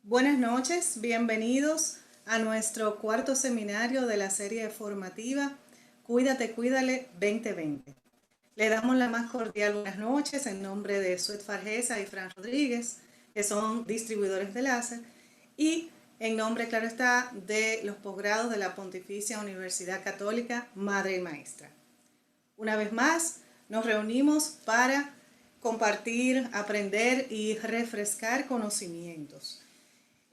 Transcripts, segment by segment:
Buenas noches, bienvenidos a nuestro cuarto seminario de la serie formativa Cuídate, Cuídale 2020. Le damos la más cordial buenas noches en nombre de Suet Fargesa y Fran Rodríguez, que son distribuidores de láser, y en nombre, claro está, de los posgrados de la Pontificia Universidad Católica Madre y Maestra. Una vez más, nos reunimos para compartir, aprender y refrescar conocimientos.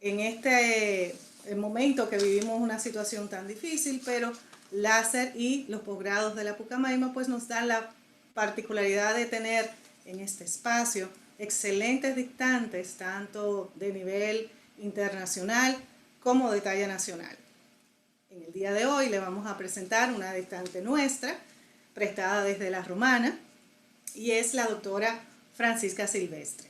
En este momento que vivimos una situación tan difícil, pero láser y los posgrados de la Pucamaima pues nos dan la particularidad de tener en este espacio excelentes dictantes, tanto de nivel internacional como de talla nacional. En el día de hoy le vamos a presentar una dictante nuestra, prestada desde La Romana, y es la doctora Francisca Silvestre.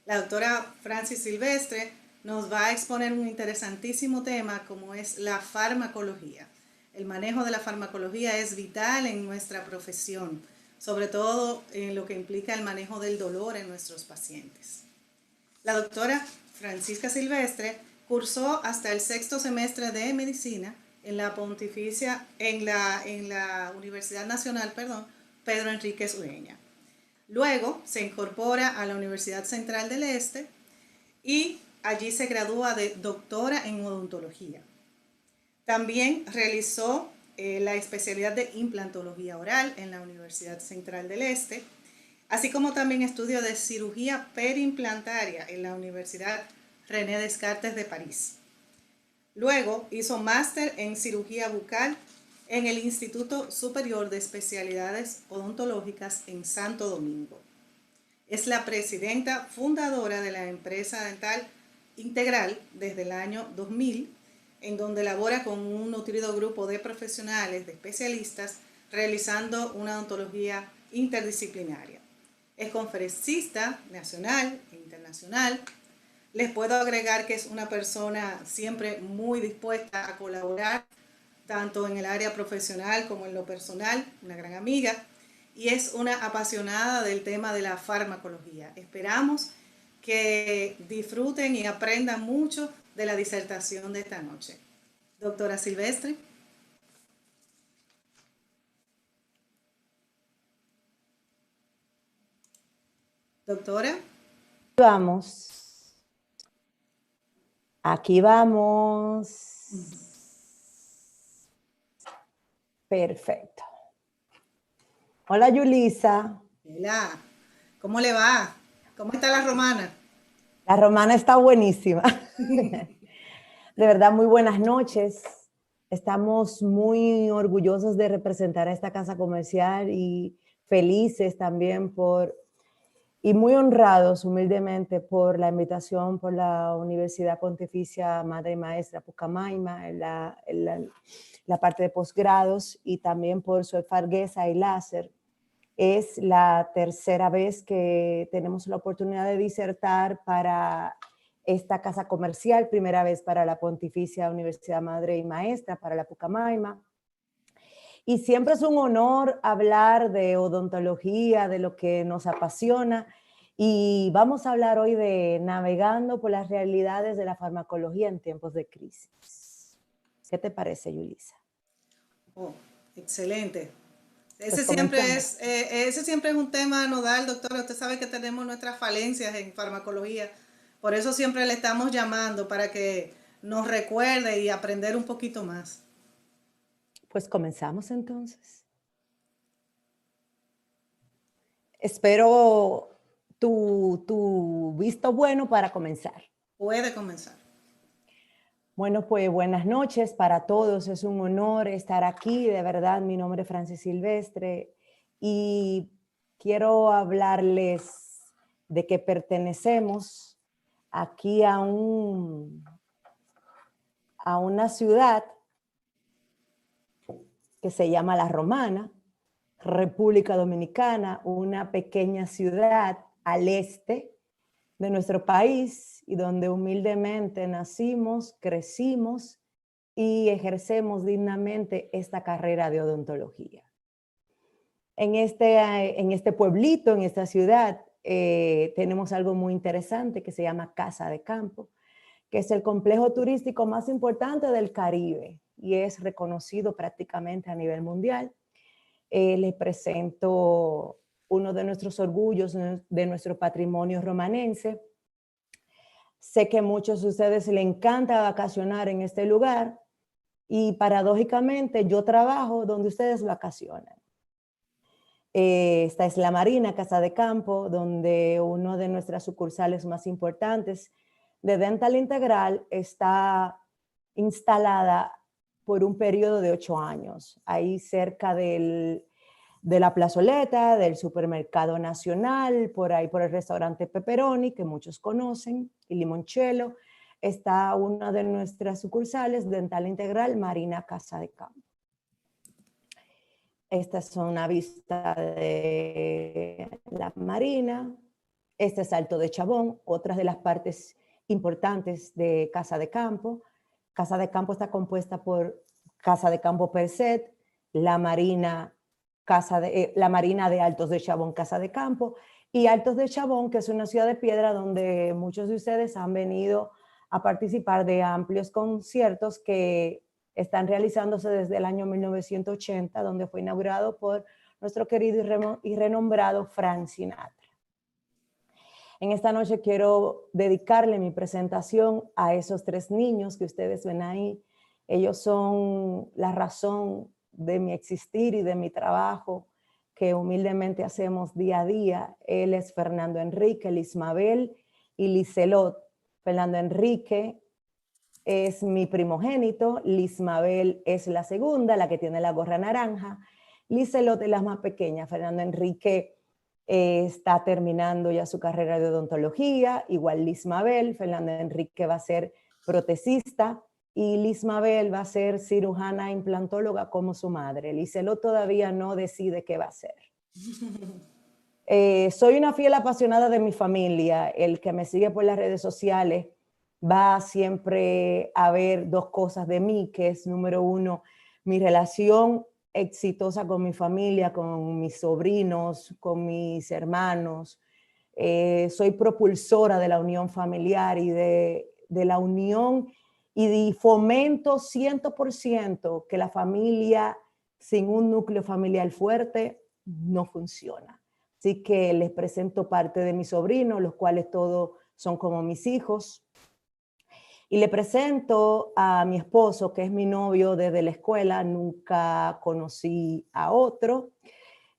La doctora Francis Silvestre nos va a exponer un interesantísimo tema como es la farmacología. El manejo de la farmacología es vital en nuestra profesión, sobre todo en lo que implica el manejo del dolor en nuestros pacientes. La doctora Francisca Silvestre cursó hasta el sexto semestre de medicina en la Pontificia, en la Universidad Nacional, Pedro Enríquez Ureña. Luego se incorpora a la Universidad Central del Este y allí se gradúa de doctora en odontología. También realizó la especialidad de implantología oral en la Universidad Central del Este, así como también estudio de cirugía perimplantaria en la Universidad René Descartes de París. Luego hizo máster en cirugía bucal en el Instituto Superior de Especialidades Odontológicas en Santo Domingo. Es la presidenta fundadora de la empresa dental Integral desde el año 2000, en donde labora con un nutrido grupo de profesionales, de especialistas, realizando una odontología interdisciplinaria. Es conferencista nacional e internacional. Les puedo agregar que es una persona siempre muy dispuesta a colaborar, tanto en el área profesional como en lo personal, una gran amiga, y es una apasionada del tema de la farmacología. Esperamos que disfruten y aprendan mucho de la disertación de esta noche. Doctora Silvestre. Doctora. Vamos. Aquí vamos. Perfecto. Hola, Yulisa. Hola. ¿Cómo le va? ¿Cómo está la romana? La romana está buenísima. De verdad, muy buenas noches. Estamos muy orgullosos de representar a esta casa comercial y felices también y muy honrados humildemente por la invitación por la Universidad Pontificia Madre y Maestra Pucamaima en la parte de posgrados y también por Suet Fargesa y Láser. Es la tercera vez que tenemos la oportunidad de disertar para esta casa comercial, primera vez para la Pontificia Universidad Madre y Maestra, para la Pucamaima. Y siempre es un honor hablar de odontología, de lo que nos apasiona. Y vamos a hablar hoy de navegando por las realidades de la farmacología en tiempos de crisis. ¿Qué te parece, Yulisa? Oh, excelente. Pues Ese siempre es un tema nodal, doctora. Usted sabe que tenemos nuestras falencias en farmacología. Por eso siempre le estamos llamando para que nos recuerde y aprender un poquito más. Pues comenzamos entonces. Espero tu visto bueno para comenzar. Puede comenzar. Bueno, pues buenas noches para todos. Es un honor estar aquí. De verdad, mi nombre es Francis Silvestre y quiero hablarles de que pertenecemos aquí a una ciudad que se llama La Romana, República Dominicana, una pequeña ciudad al este de nuestro país y donde humildemente nacimos, crecimos y ejercemos dignamente esta carrera de odontología. En este pueblito, en esta ciudad, tenemos algo muy interesante que se llama Casa de Campo, que es el complejo turístico más importante del Caribe y es reconocido prácticamente a nivel mundial. Les presento uno de nuestros orgullos, de nuestro patrimonio romanense. Sé que a muchos de ustedes les encanta vacacionar en este lugar y paradójicamente yo trabajo donde ustedes vacacionan. Esta es la Marina, Casa de Campo, donde una de nuestras sucursales más importantes de Dental Integral está instalada por un periodo de 8 años, ahí cerca de la plazoleta, del Supermercado Nacional, por ahí por el restaurante Pepperoni, que muchos conocen, y Limoncello, está una de nuestras sucursales, Dental Integral, Marina, Casa de Campo. Esta es una vista de la Marina. Este es Alto de Chabón, otra de las partes importantes de Casa de Campo. Casa de Campo está compuesta por Casa de Campo Percet, la Marina de Altos de Chabón, Casa de Campo, y Altos de Chabón, que es una ciudad de piedra donde muchos de ustedes han venido a participar de amplios conciertos que están realizándose desde el año 1980, donde fue inaugurado por nuestro querido y renombrado Frank Sinatra. En esta noche quiero dedicarle mi presentación a esos 3 niños que ustedes ven ahí. Ellos son la razón de mi existir y de mi trabajo que humildemente hacemos día a día. Él es Fernando Enrique, Lismabel y Liselot. Fernando Enrique es mi primogénito, Lismabel es la segunda, la que tiene la gorra naranja. Liselot es la más pequeña. Fernando Enrique está terminando ya su carrera de odontología, igual Lismabel. Fernando Enrique va a ser protesista y Lismabel va a ser cirujana implantóloga como su madre. Liselot todavía no decide qué va a hacer. Soy una fiel apasionada de mi familia. El que me sigue por las redes sociales va siempre a ver 2 cosas de mí, que es número 1, mi relación exitosa con mi familia, con mis sobrinos, con mis hermanos. Soy propulsora de la unión familiar y de la unión y fomento 100% que la familia sin un núcleo familiar fuerte no funciona. Así que les presento parte de mis sobrinos, los cuales todos son como mis hijos. Y le presento a mi esposo, que es mi novio desde la escuela, nunca conocí a otro.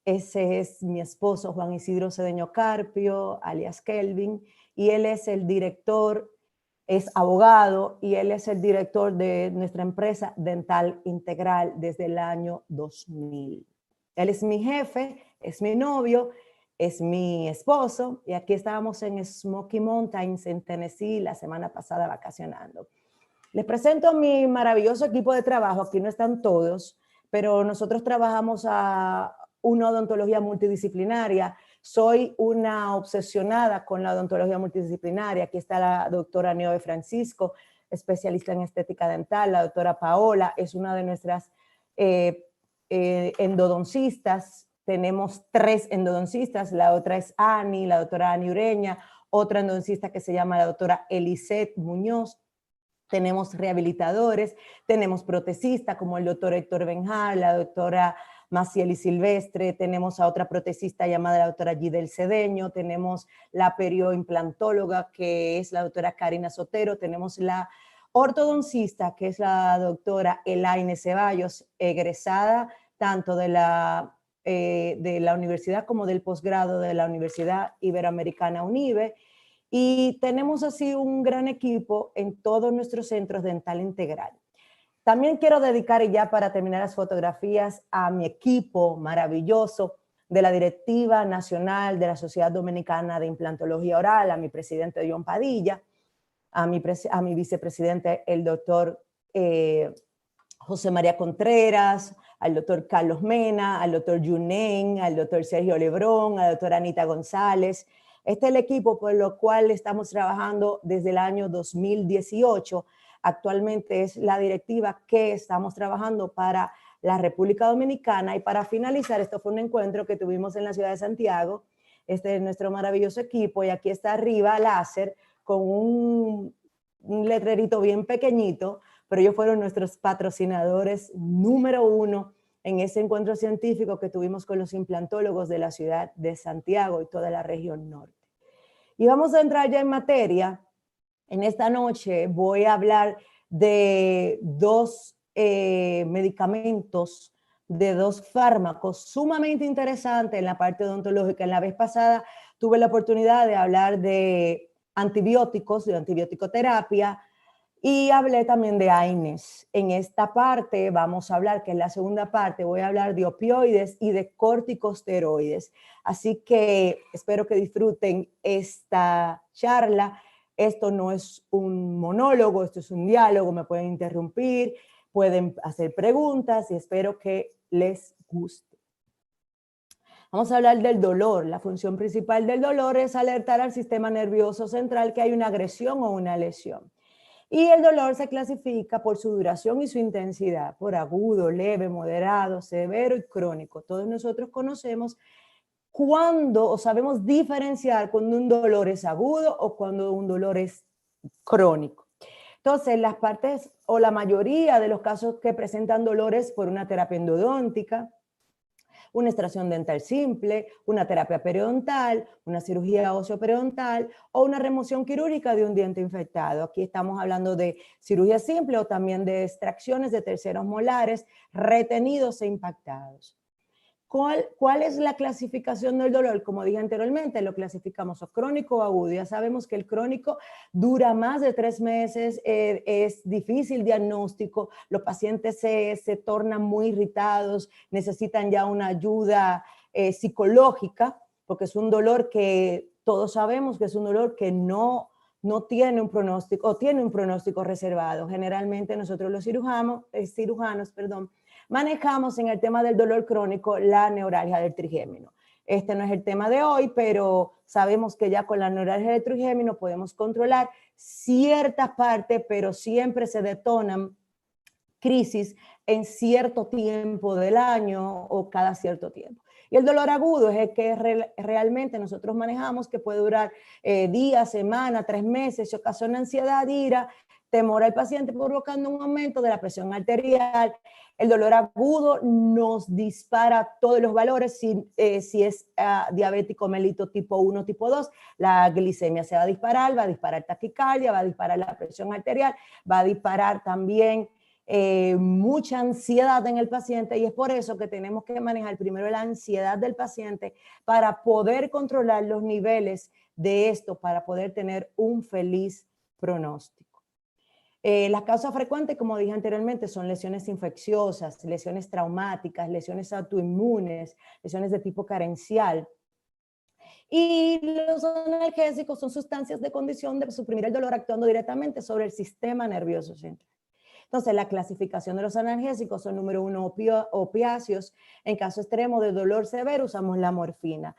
Ese es mi esposo, Juan Isidro Cedeño Carpio, alias Kelvin, y él es el director, es abogado, y él es el director de nuestra empresa Dental Integral desde el año 2000. Él es mi jefe, es mi novio, es mi esposo, y aquí estábamos en Smoky Mountains, en Tennessee, la semana pasada vacacionando. Les presento a mi maravilloso equipo de trabajo. Aquí no están todos, pero nosotros trabajamos a una odontología multidisciplinaria. Soy una obsesionada con la odontología multidisciplinaria. Aquí está la doctora Niobe Francisco, especialista en estética dental. La doctora Paola es una de nuestras endodoncistas. Tenemos 3 endodoncistas, la otra es Ani, la doctora Ani Ureña, otra endodoncista que se llama la doctora Elisette Muñoz. Tenemos rehabilitadores, tenemos protesistas como el doctor Héctor Benjar, la doctora Macieli Silvestre, tenemos a otra protesista llamada la doctora Gidel Cedeño, tenemos la perioimplantóloga que es la doctora Karina Sotero, tenemos la ortodoncista que es la doctora Elaine Ceballos, egresada tanto de la universidad como del posgrado de la Universidad Iberoamericana UNIBE, y tenemos así un gran equipo en todos nuestros centros dental integral. También quiero dedicar, y ya para terminar las fotografías, a mi equipo maravilloso de la Directiva Nacional de la Sociedad Dominicana de Implantología Oral, a mi presidente John Padilla, a mi vicepresidente el doctor José María Contreras, al doctor Carlos Mena, al doctor Yunen, al doctor Sergio Lebrón, a la doctora Anita González. Este es el equipo por lo cual estamos trabajando desde el año 2018. Actualmente es la directiva que estamos trabajando para la República Dominicana, y para finalizar, esto fue un encuentro que tuvimos en la ciudad de Santiago. Este es nuestro maravilloso equipo, y aquí está arriba Láser con un letrerito bien pequeñito, pero ellos fueron nuestros patrocinadores número 1 en ese encuentro científico que tuvimos con los implantólogos de la ciudad de Santiago y toda la región norte. Y vamos a entrar ya en materia. En esta noche voy a hablar de dos medicamentos, de dos fármacos sumamente interesantes en la parte odontológica. En la vez pasada tuve la oportunidad de hablar de antibióticos, de antibiótico-terapia, y hablé también de AINES. En esta parte vamos a hablar, que es la segunda parte, voy a hablar de opioides y de corticosteroides. Así que espero que disfruten esta charla. Esto no es un monólogo, esto es un diálogo, me pueden interrumpir, pueden hacer preguntas y espero que les guste. Vamos a hablar del dolor. La función principal del dolor es alertar al sistema nervioso central que hay una agresión o una lesión. Y el dolor se clasifica por su duración y su intensidad, por agudo, leve, moderado, severo y crónico. Todos nosotros conocemos cuándo o sabemos diferenciar cuando un dolor es agudo o cuando un dolor es crónico. Entonces, las partes o la mayoría de los casos que presentan dolores por una terapia endodóntica, una extracción dental simple, una terapia periodontal, una cirugía óseo-periodontal o una remoción quirúrgica de un diente infectado. Aquí estamos hablando de cirugía simple o también de extracciones de terceros molares retenidos e impactados. ¿Cuál es la clasificación del dolor? Como dije anteriormente, lo clasificamos o crónico o agudo. Ya sabemos que el crónico dura más de 3 meses, es difícil diagnóstico, los pacientes se tornan muy irritados, necesitan ya una ayuda psicológica, porque es un dolor que todos sabemos que es un dolor que no tiene un pronóstico, o tiene un pronóstico reservado. Generalmente nosotros los cirujanos, manejamos en el tema del dolor crónico la neuralgia del trigémino. Este no es el tema de hoy, pero sabemos que ya con la neuralgia del trigémino podemos controlar ciertas partes, pero siempre se detonan crisis en cierto tiempo del año o cada cierto tiempo. Y el dolor agudo es el que realmente nosotros manejamos, que puede durar días, semanas, 3 meses, se ocasiona ansiedad, ira, temor al paciente, provocando un aumento de la presión arterial. El dolor agudo nos dispara todos los valores, si es diabético mellitus tipo 1, tipo 2, la glicemia se va a disparar taquicardia, va a disparar la presión arterial, va a disparar también mucha ansiedad en el paciente, y es por eso que tenemos que manejar primero la ansiedad del paciente para poder controlar los niveles de esto, para poder tener un feliz pronóstico. Las causas frecuentes, como dije anteriormente, son lesiones infecciosas, lesiones traumáticas, lesiones autoinmunes, lesiones de tipo carencial. Y los analgésicos son sustancias de condición de suprimir el dolor actuando directamente sobre el sistema nervioso central. Entonces, la clasificación de los analgésicos son: número 1, opiáceos. En caso extremo de dolor severo usamos la morfina.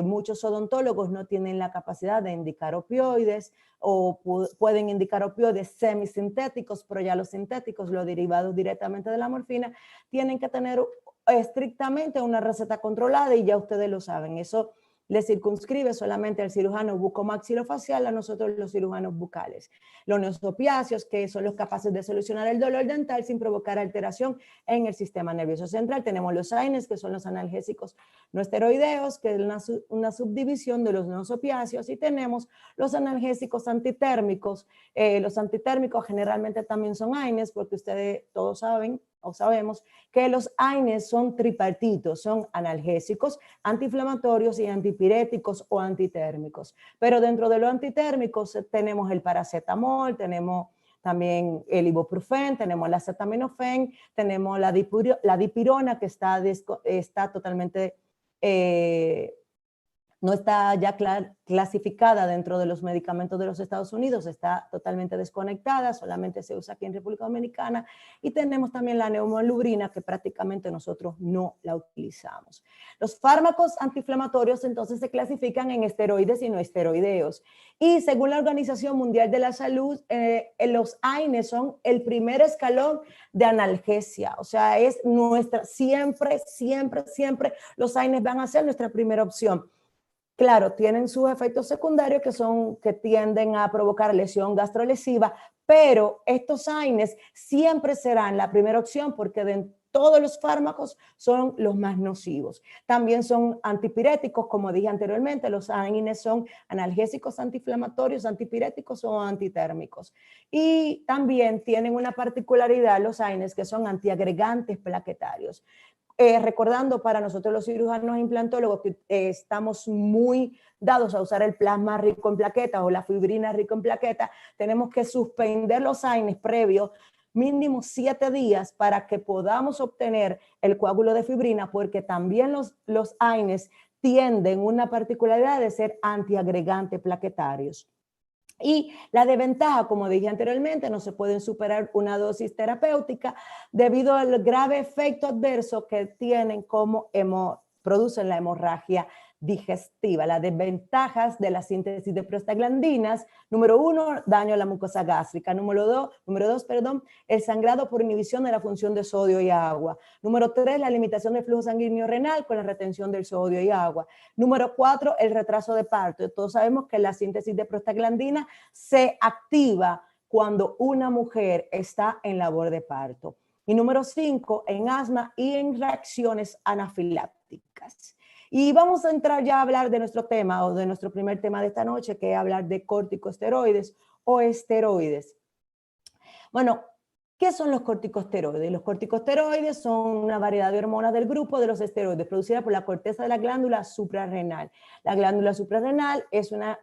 Muchos odontólogos no tienen la capacidad de indicar opioides, o pueden indicar opioides semisintéticos, pero ya los sintéticos, los derivados directamente de la morfina, tienen que tener estrictamente una receta controlada, y ya ustedes lo saben. Eso le circunscribe solamente al cirujano bucomaxilofacial, a nosotros los cirujanos bucales. Los neosopiáceos, que son los capaces de solucionar el dolor dental sin provocar alteración en el sistema nervioso central. Tenemos los AINES, que son los analgésicos no esteroideos, que es una subdivisión de los neosopiáceos, y tenemos los analgésicos antitérmicos. Los antitérmicos generalmente también son AINES, porque ustedes todos saben o sabemos que los AINES son tripartitos, son analgésicos, antiinflamatorios y antipiréticos o antitérmicos. Pero dentro de los antitérmicos tenemos el paracetamol, tenemos también el ibuprofeno, tenemos la acetaminofén, tenemos la dipirona, que está totalmente no está ya clasificada dentro de los medicamentos de los Estados Unidos, está totalmente desconectada, solamente se usa aquí en República Dominicana. Y tenemos también la neumolubrina, que prácticamente nosotros no la utilizamos. Los fármacos antiinflamatorios entonces se clasifican en esteroides y no esteroideos. Y según la Organización Mundial de la Salud, los AINES son el primer escalón de analgesia. O sea, es siempre los AINES van a ser nuestra primera opción. Claro, tienen sus efectos secundarios que tienden a provocar lesión gastrolesiva, pero estos AINES siempre serán la primera opción porque de todos los fármacos son los más nocivos. También son antipiréticos, como dije anteriormente, los AINES son analgésicos antiinflamatorios, antipiréticos o antitérmicos. Y también tienen una particularidad los AINES que son antiagregantes plaquetarios. Recordando para nosotros los cirujanos implantólogos que estamos muy dados a usar el plasma rico en plaquetas o la fibrina rico en plaquetas, tenemos que suspender los AINES previos mínimo 7 días para que podamos obtener el coágulo de fibrina, porque también los AINES tienden una particularidad de ser antiagregantes plaquetarios. Y la desventaja, como dije anteriormente, no se pueden superar una dosis terapéutica debido al grave efecto adverso que tienen como producen la hemorragia digestiva. Las desventajas de la síntesis de prostaglandinas: número 1, daño a la mucosa gástrica; número dos, el sangrado por inhibición de la función de sodio y agua; número 3, la limitación del flujo sanguíneo renal con la retención del sodio y agua; número 4, el retraso de parto. Todos sabemos que la síntesis de prostaglandina se activa cuando una mujer está en labor de parto. Y número 5, en asma y en reacciones anafilácticas. Y vamos a entrar ya a hablar de nuestro tema, o de nuestro primer tema de esta noche, que es hablar de corticosteroides o esteroides. Bueno, ¿qué son los corticosteroides? Los corticosteroides son una variedad de hormonas del grupo de los esteroides producidas por la corteza de la glándula suprarrenal. La glándula suprarrenal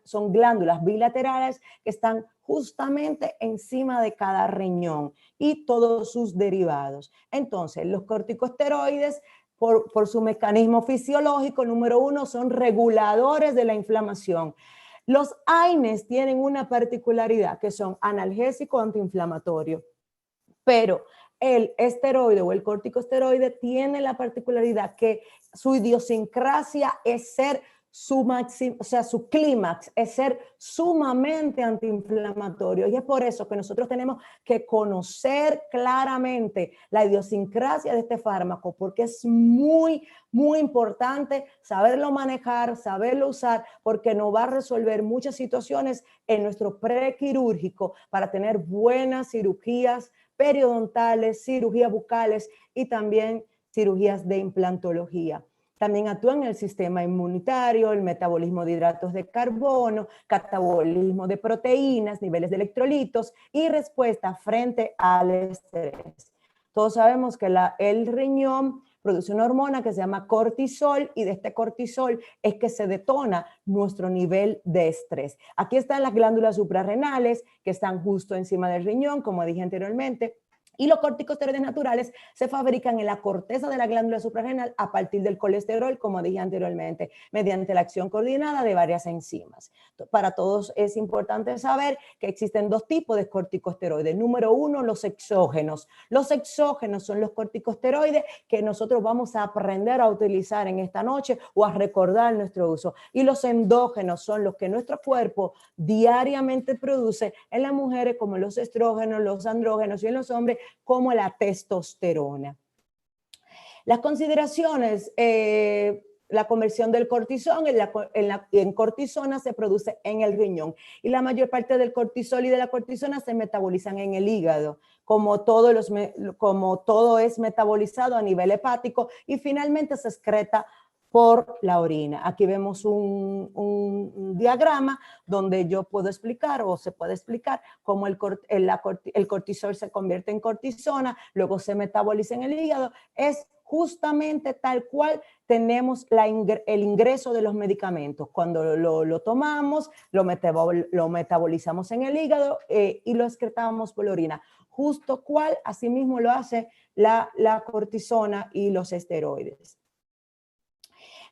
son glándulas bilaterales que están justamente encima de cada riñón y todos sus derivados. Entonces, los corticosteroides, por su mecanismo fisiológico, número 1, son reguladores de la inflamación. Los AINES tienen una particularidad que son analgésicos antiinflamatorios, pero el esteroide o el corticosteroide tiene la particularidad que su idiosincrasia es ser su clímax es ser sumamente antiinflamatorio, y es por eso que nosotros tenemos que conocer claramente la idiosincrasia de este fármaco, porque es muy, muy importante saberlo manejar, saberlo usar, porque nos va a resolver muchas situaciones en nuestro prequirúrgico para tener buenas cirugías periodontales, cirugías bucales y también cirugías de implantología. También actúan en el sistema inmunitario, el metabolismo de hidratos de carbono, catabolismo de proteínas, niveles de electrolitos y respuesta frente al estrés. Todos sabemos que el riñón produce una hormona que se llama cortisol, y de este cortisol es que se detona nuestro nivel de estrés. Aquí están las glándulas suprarrenales que están justo encima del riñón, como dije anteriormente. Y los corticosteroides naturales se fabrican en la corteza de la glándula suprarrenal a partir del colesterol, como dije anteriormente, mediante la acción coordinada de varias enzimas. Para todos es importante saber que existen 2 tipos de corticosteroides. Número 1, los exógenos. Los exógenos son los corticosteroides que nosotros vamos a aprender a utilizar en esta noche o a recordar nuestro uso. Y los endógenos son los que nuestro cuerpo diariamente produce en las mujeres, como los estrógenos, los andrógenos, y en los hombres como la testosterona. Las consideraciones, la conversión del cortisol en cortisona se produce en el riñón, y la mayor parte del cortisol y de la cortisona se metabolizan en el hígado, como todo es metabolizado a nivel hepático, y finalmente se excreta por la orina. Aquí vemos un diagrama donde yo puedo explicar, o se puede explicar, cómo el cortisol se convierte en cortisona, luego se metaboliza en el hígado. Es justamente tal cual tenemos el ingreso de los medicamentos. Cuando lo tomamos, lo metabolizamos en el hígado y lo excretamos por la orina. Justo cual, asimismo lo hace la cortisona y los esteroides.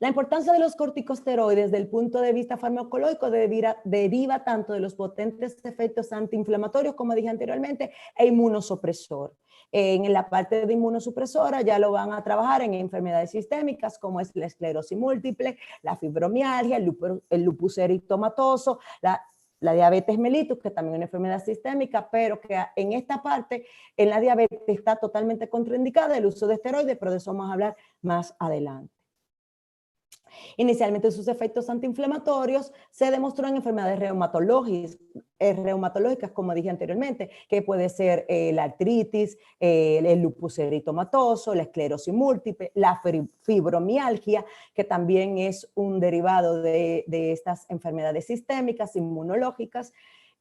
La importancia de los corticosteroides desde el punto de vista farmacológico deriva tanto de los potentes efectos antiinflamatorios, como dije anteriormente, e inmunosupresor. En la parte de inmunosupresora ya lo van a trabajar en enfermedades sistémicas como es la esclerosis múltiple, la fibromialgia, el lupus eritematoso, la diabetes mellitus, que también es una enfermedad sistémica, pero que en esta parte, en la diabetes, está totalmente contraindicada el uso de esteroides, pero de eso vamos a hablar más adelante. Inicialmente sus efectos antiinflamatorios se demostró en enfermedades reumatológicas, como dije anteriormente, que puede ser la artritis, el lupus eritematoso, la esclerosis múltiple, la fibromialgia, que también es un derivado de estas enfermedades sistémicas, inmunológicas,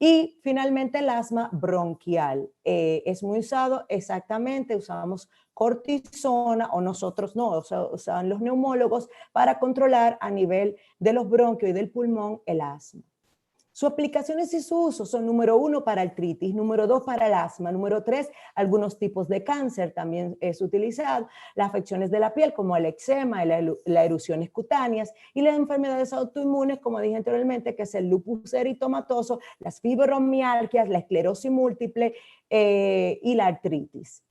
y finalmente el asma bronquial. Es muy usado, exactamente, usamos cortisona, o nosotros no, usan los neumólogos para controlar a nivel de los bronquios y del pulmón el asma. Sus aplicaciones y su uso son: número 1, para artritis; número 2, para el asma; número 3, algunos tipos de cáncer también es utilizado; las afecciones de la piel como el eczema, las erupciones cutáneas, y las enfermedades autoinmunes, como dije anteriormente, que es el lupus eritematoso, las fibromialgias, la esclerosis múltiple y la artritis.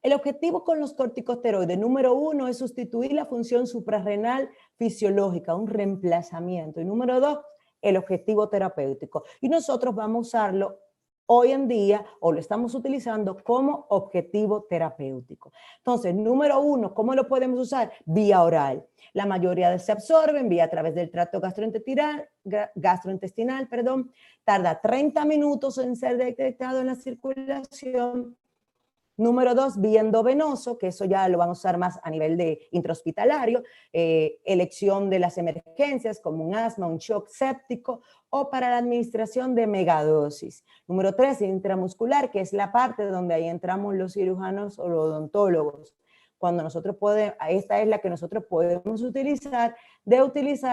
El objetivo con los corticosteroides, número 1, es sustituir la función suprarrenal fisiológica, un reemplazamiento. Y número 2, el objetivo terapéutico. Y nosotros vamos a usarlo hoy en día, o lo estamos utilizando como objetivo terapéutico. Entonces, número 1, ¿cómo lo podemos usar? Vía oral. La mayoría se absorben vía a través del tracto gastrointestinal, tarda 30 minutos en ser detectado en la circulación. Número 2, vía endovenoso, que eso ya lo van a usar más a nivel de intrahospitalario, elección de las emergencias como un asma, un shock séptico, o para la administración de megadosis. Número 3, intramuscular, que es la parte donde ahí entramos los cirujanos o los odontólogos. Cuando nosotros podemos, esta es la que nosotros podemos utilizar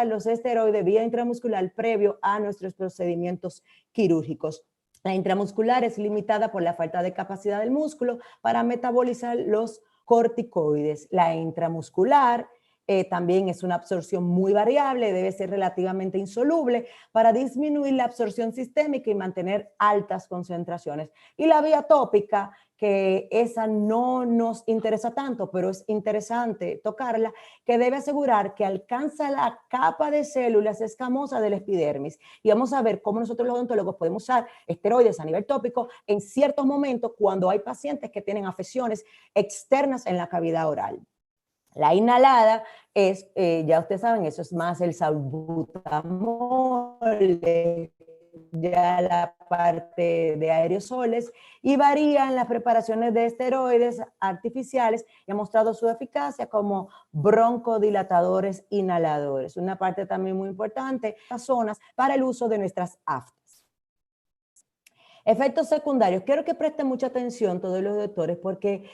los esteroides vía intramuscular previo a nuestros procedimientos quirúrgicos. La intramuscular es limitada por la falta de capacidad del músculo para metabolizar los corticoides. La intramuscular también es una absorción muy variable, debe ser relativamente insoluble para disminuir la absorción sistémica y mantener altas concentraciones. Y la vía tópica, que esa no nos interesa tanto, pero es interesante tocarla, que debe asegurar que alcanza la capa de células escamosas del epidermis. Y vamos a ver cómo nosotros los odontólogos podemos usar esteroides a nivel tópico en ciertos momentos cuando hay pacientes que tienen afecciones externas en la cavidad oral. La inhalada es, ya ustedes saben, eso es más el salbutamol, ya la parte de aerosoles, y varía en las preparaciones de esteroides artificiales y ha mostrado su eficacia como broncodilatadores inhaladores. Una parte también muy importante, las zonas para el uso de nuestras aftas. Efectos secundarios. Quiero que presten mucha atención todos los doctores porque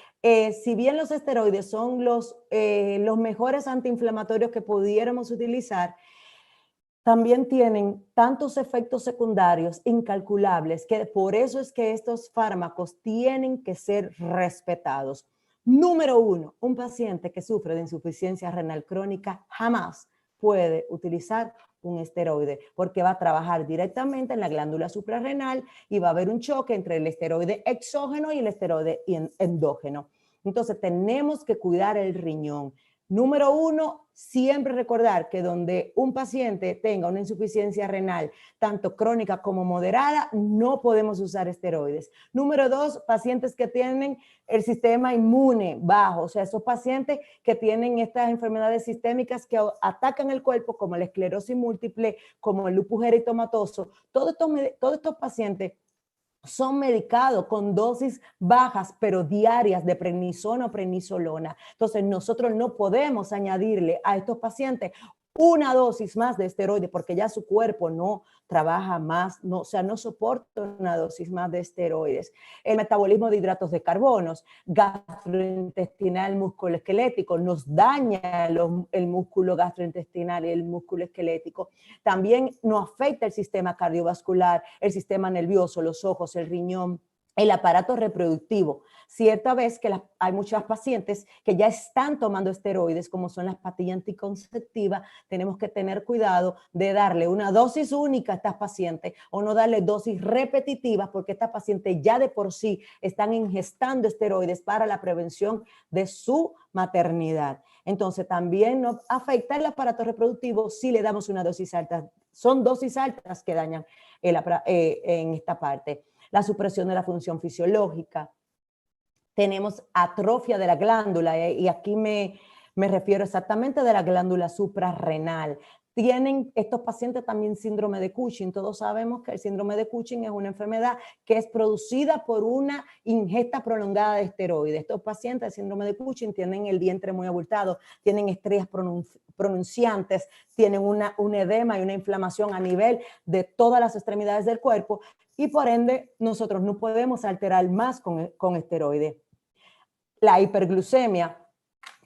si bien los esteroides son los mejores antiinflamatorios que pudiéramos utilizar, también tienen tantos efectos secundarios incalculables que por eso es que estos fármacos tienen que ser respetados. Número 1, un paciente que sufre de insuficiencia renal crónica jamás puede utilizar un esteroide porque va a trabajar directamente en la glándula suprarrenal y va a haber un choque entre el esteroide exógeno y el esteroide endógeno. Entonces tenemos que cuidar el riñón. Número 1, siempre recordar que donde un paciente tenga una insuficiencia renal, tanto crónica como moderada, no podemos usar esteroides. Número 2, pacientes que tienen el sistema inmune bajo, o sea, esos pacientes que tienen estas enfermedades sistémicas que atacan el cuerpo, como la esclerosis múltiple, como el lupus eritematoso, todos estos pacientes son medicados con dosis bajas, pero diarias de prednisona o prednisolona. Entonces, nosotros no podemos añadirle a estos pacientes una dosis más de esteroides porque ya su cuerpo no trabaja más, o sea, no soporta una dosis más de esteroides. El metabolismo de hidratos de carbonos, gastrointestinal, musculoesquelético, nos daña el músculo gastrointestinal y el músculo esquelético. También nos afecta el sistema cardiovascular, el sistema nervioso, los ojos, el riñón, el aparato reproductivo. Cierta vez que hay muchas pacientes que ya están tomando esteroides, como son las pastillas anticonceptivas, tenemos que tener cuidado de darle una dosis única a estas pacientes o no darle dosis repetitivas porque estas pacientes ya de por sí están ingestando esteroides para la prevención de su maternidad. Entonces también nos afecta el aparato reproductivo si le damos una dosis alta. Son dosis altas que dañan en esta parte. La supresión de la función fisiológica. Tenemos atrofia de la glándula y aquí me Me refiero exactamente de la glándula suprarrenal. Tienen estos pacientes también síndrome de Cushing. Todos sabemos que el síndrome de Cushing es una enfermedad que es producida por una ingesta prolongada de esteroides. Estos pacientes de síndrome de Cushing tienen el vientre muy abultado, tienen estrías pronunciantes, tienen un edema y una inflamación a nivel de todas las extremidades del cuerpo y por ende nosotros no podemos alterar más con esteroides. La hiperglucemia.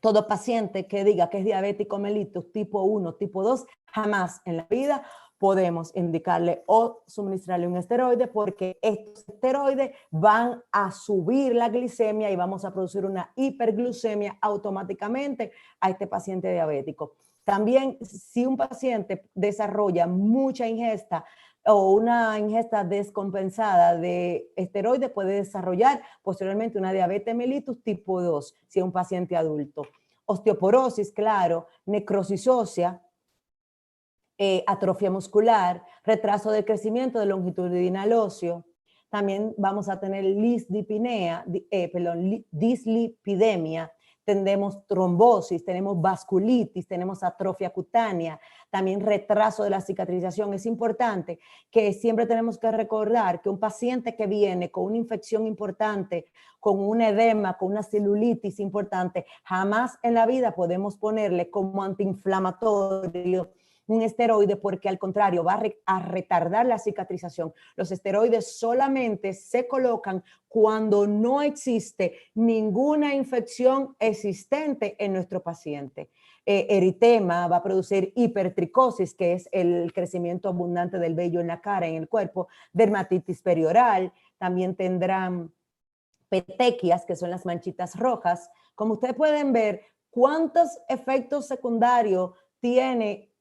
Todo paciente que diga que es diabético mellitus tipo 1, tipo 2, jamás en la vida podemos indicarle o suministrarle un esteroide porque estos esteroides van a subir la glicemia y vamos a producir una hiperglucemia automáticamente a este paciente diabético. También si un paciente desarrolla mucha ingesta o una ingesta descompensada de esteroides puede desarrollar posteriormente una diabetes mellitus tipo 2, si es un paciente adulto. Osteoporosis, claro, necrosis ósea, atrofia muscular, retraso de crecimiento de longitudinal óseo. También vamos a tener dislipidemia, tenemos trombosis, tenemos vasculitis, tenemos atrofia cutánea, también retraso de la cicatrización. Es importante que siempre tenemos que recordar que un paciente que viene con una infección importante, con un edema, con una celulitis importante, jamás en la vida podemos ponerle como antiinflamatorio un esteroide porque al contrario va a retardar la cicatrización. Los esteroides solamente se colocan cuando no existe ninguna infección existente en nuestro paciente. Eritema va a producir hipertricosis, que es el crecimiento abundante del vello en la cara, en el cuerpo, dermatitis perioral, también tendrán petequias, que son las manchitas rojas. Como ustedes pueden ver, ¿cuántos efectos secundarios tiene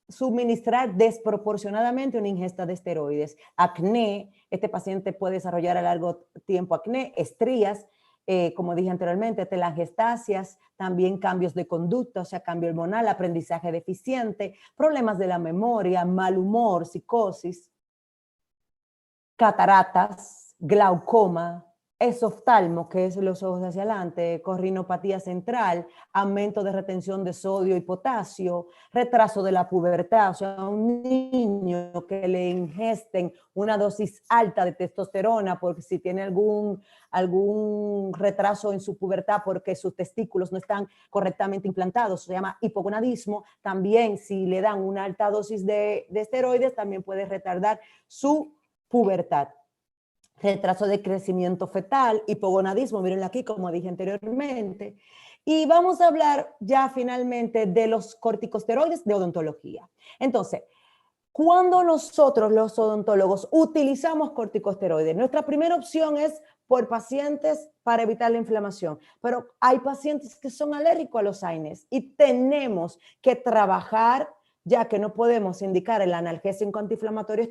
suministrar desproporcionadamente una ingesta de esteroides? Acné, este paciente puede desarrollar a largo tiempo acné, estrías, como dije anteriormente, telangiectasias, también cambios de conducta, o sea, cambio hormonal, aprendizaje deficiente, problemas de la memoria, mal humor, psicosis, cataratas, glaucoma, esoftalmo, que es los ojos hacia adelante, corrinopatía central, aumento de retención de sodio y potasio, retraso de la pubertad, o sea, a un niño que le ingesten una dosis alta de testosterona porque si tiene algún retraso en su pubertad porque sus testículos no están correctamente implantados, se llama hipogonadismo. También si le dan una alta dosis de esteroides, también puede retardar su pubertad. Retraso de crecimiento fetal, hipogonadismo, mírenlo aquí como dije anteriormente. Y vamos a hablar ya finalmente de los corticosteroides de odontología. Entonces, cuando nosotros los odontólogos utilizamos corticosteroides, nuestra primera opción es por pacientes para evitar la inflamación, pero hay pacientes que son alérgicos a los AINES y tenemos que trabajar, ya que no podemos indicar el analgésico antiinflamatorio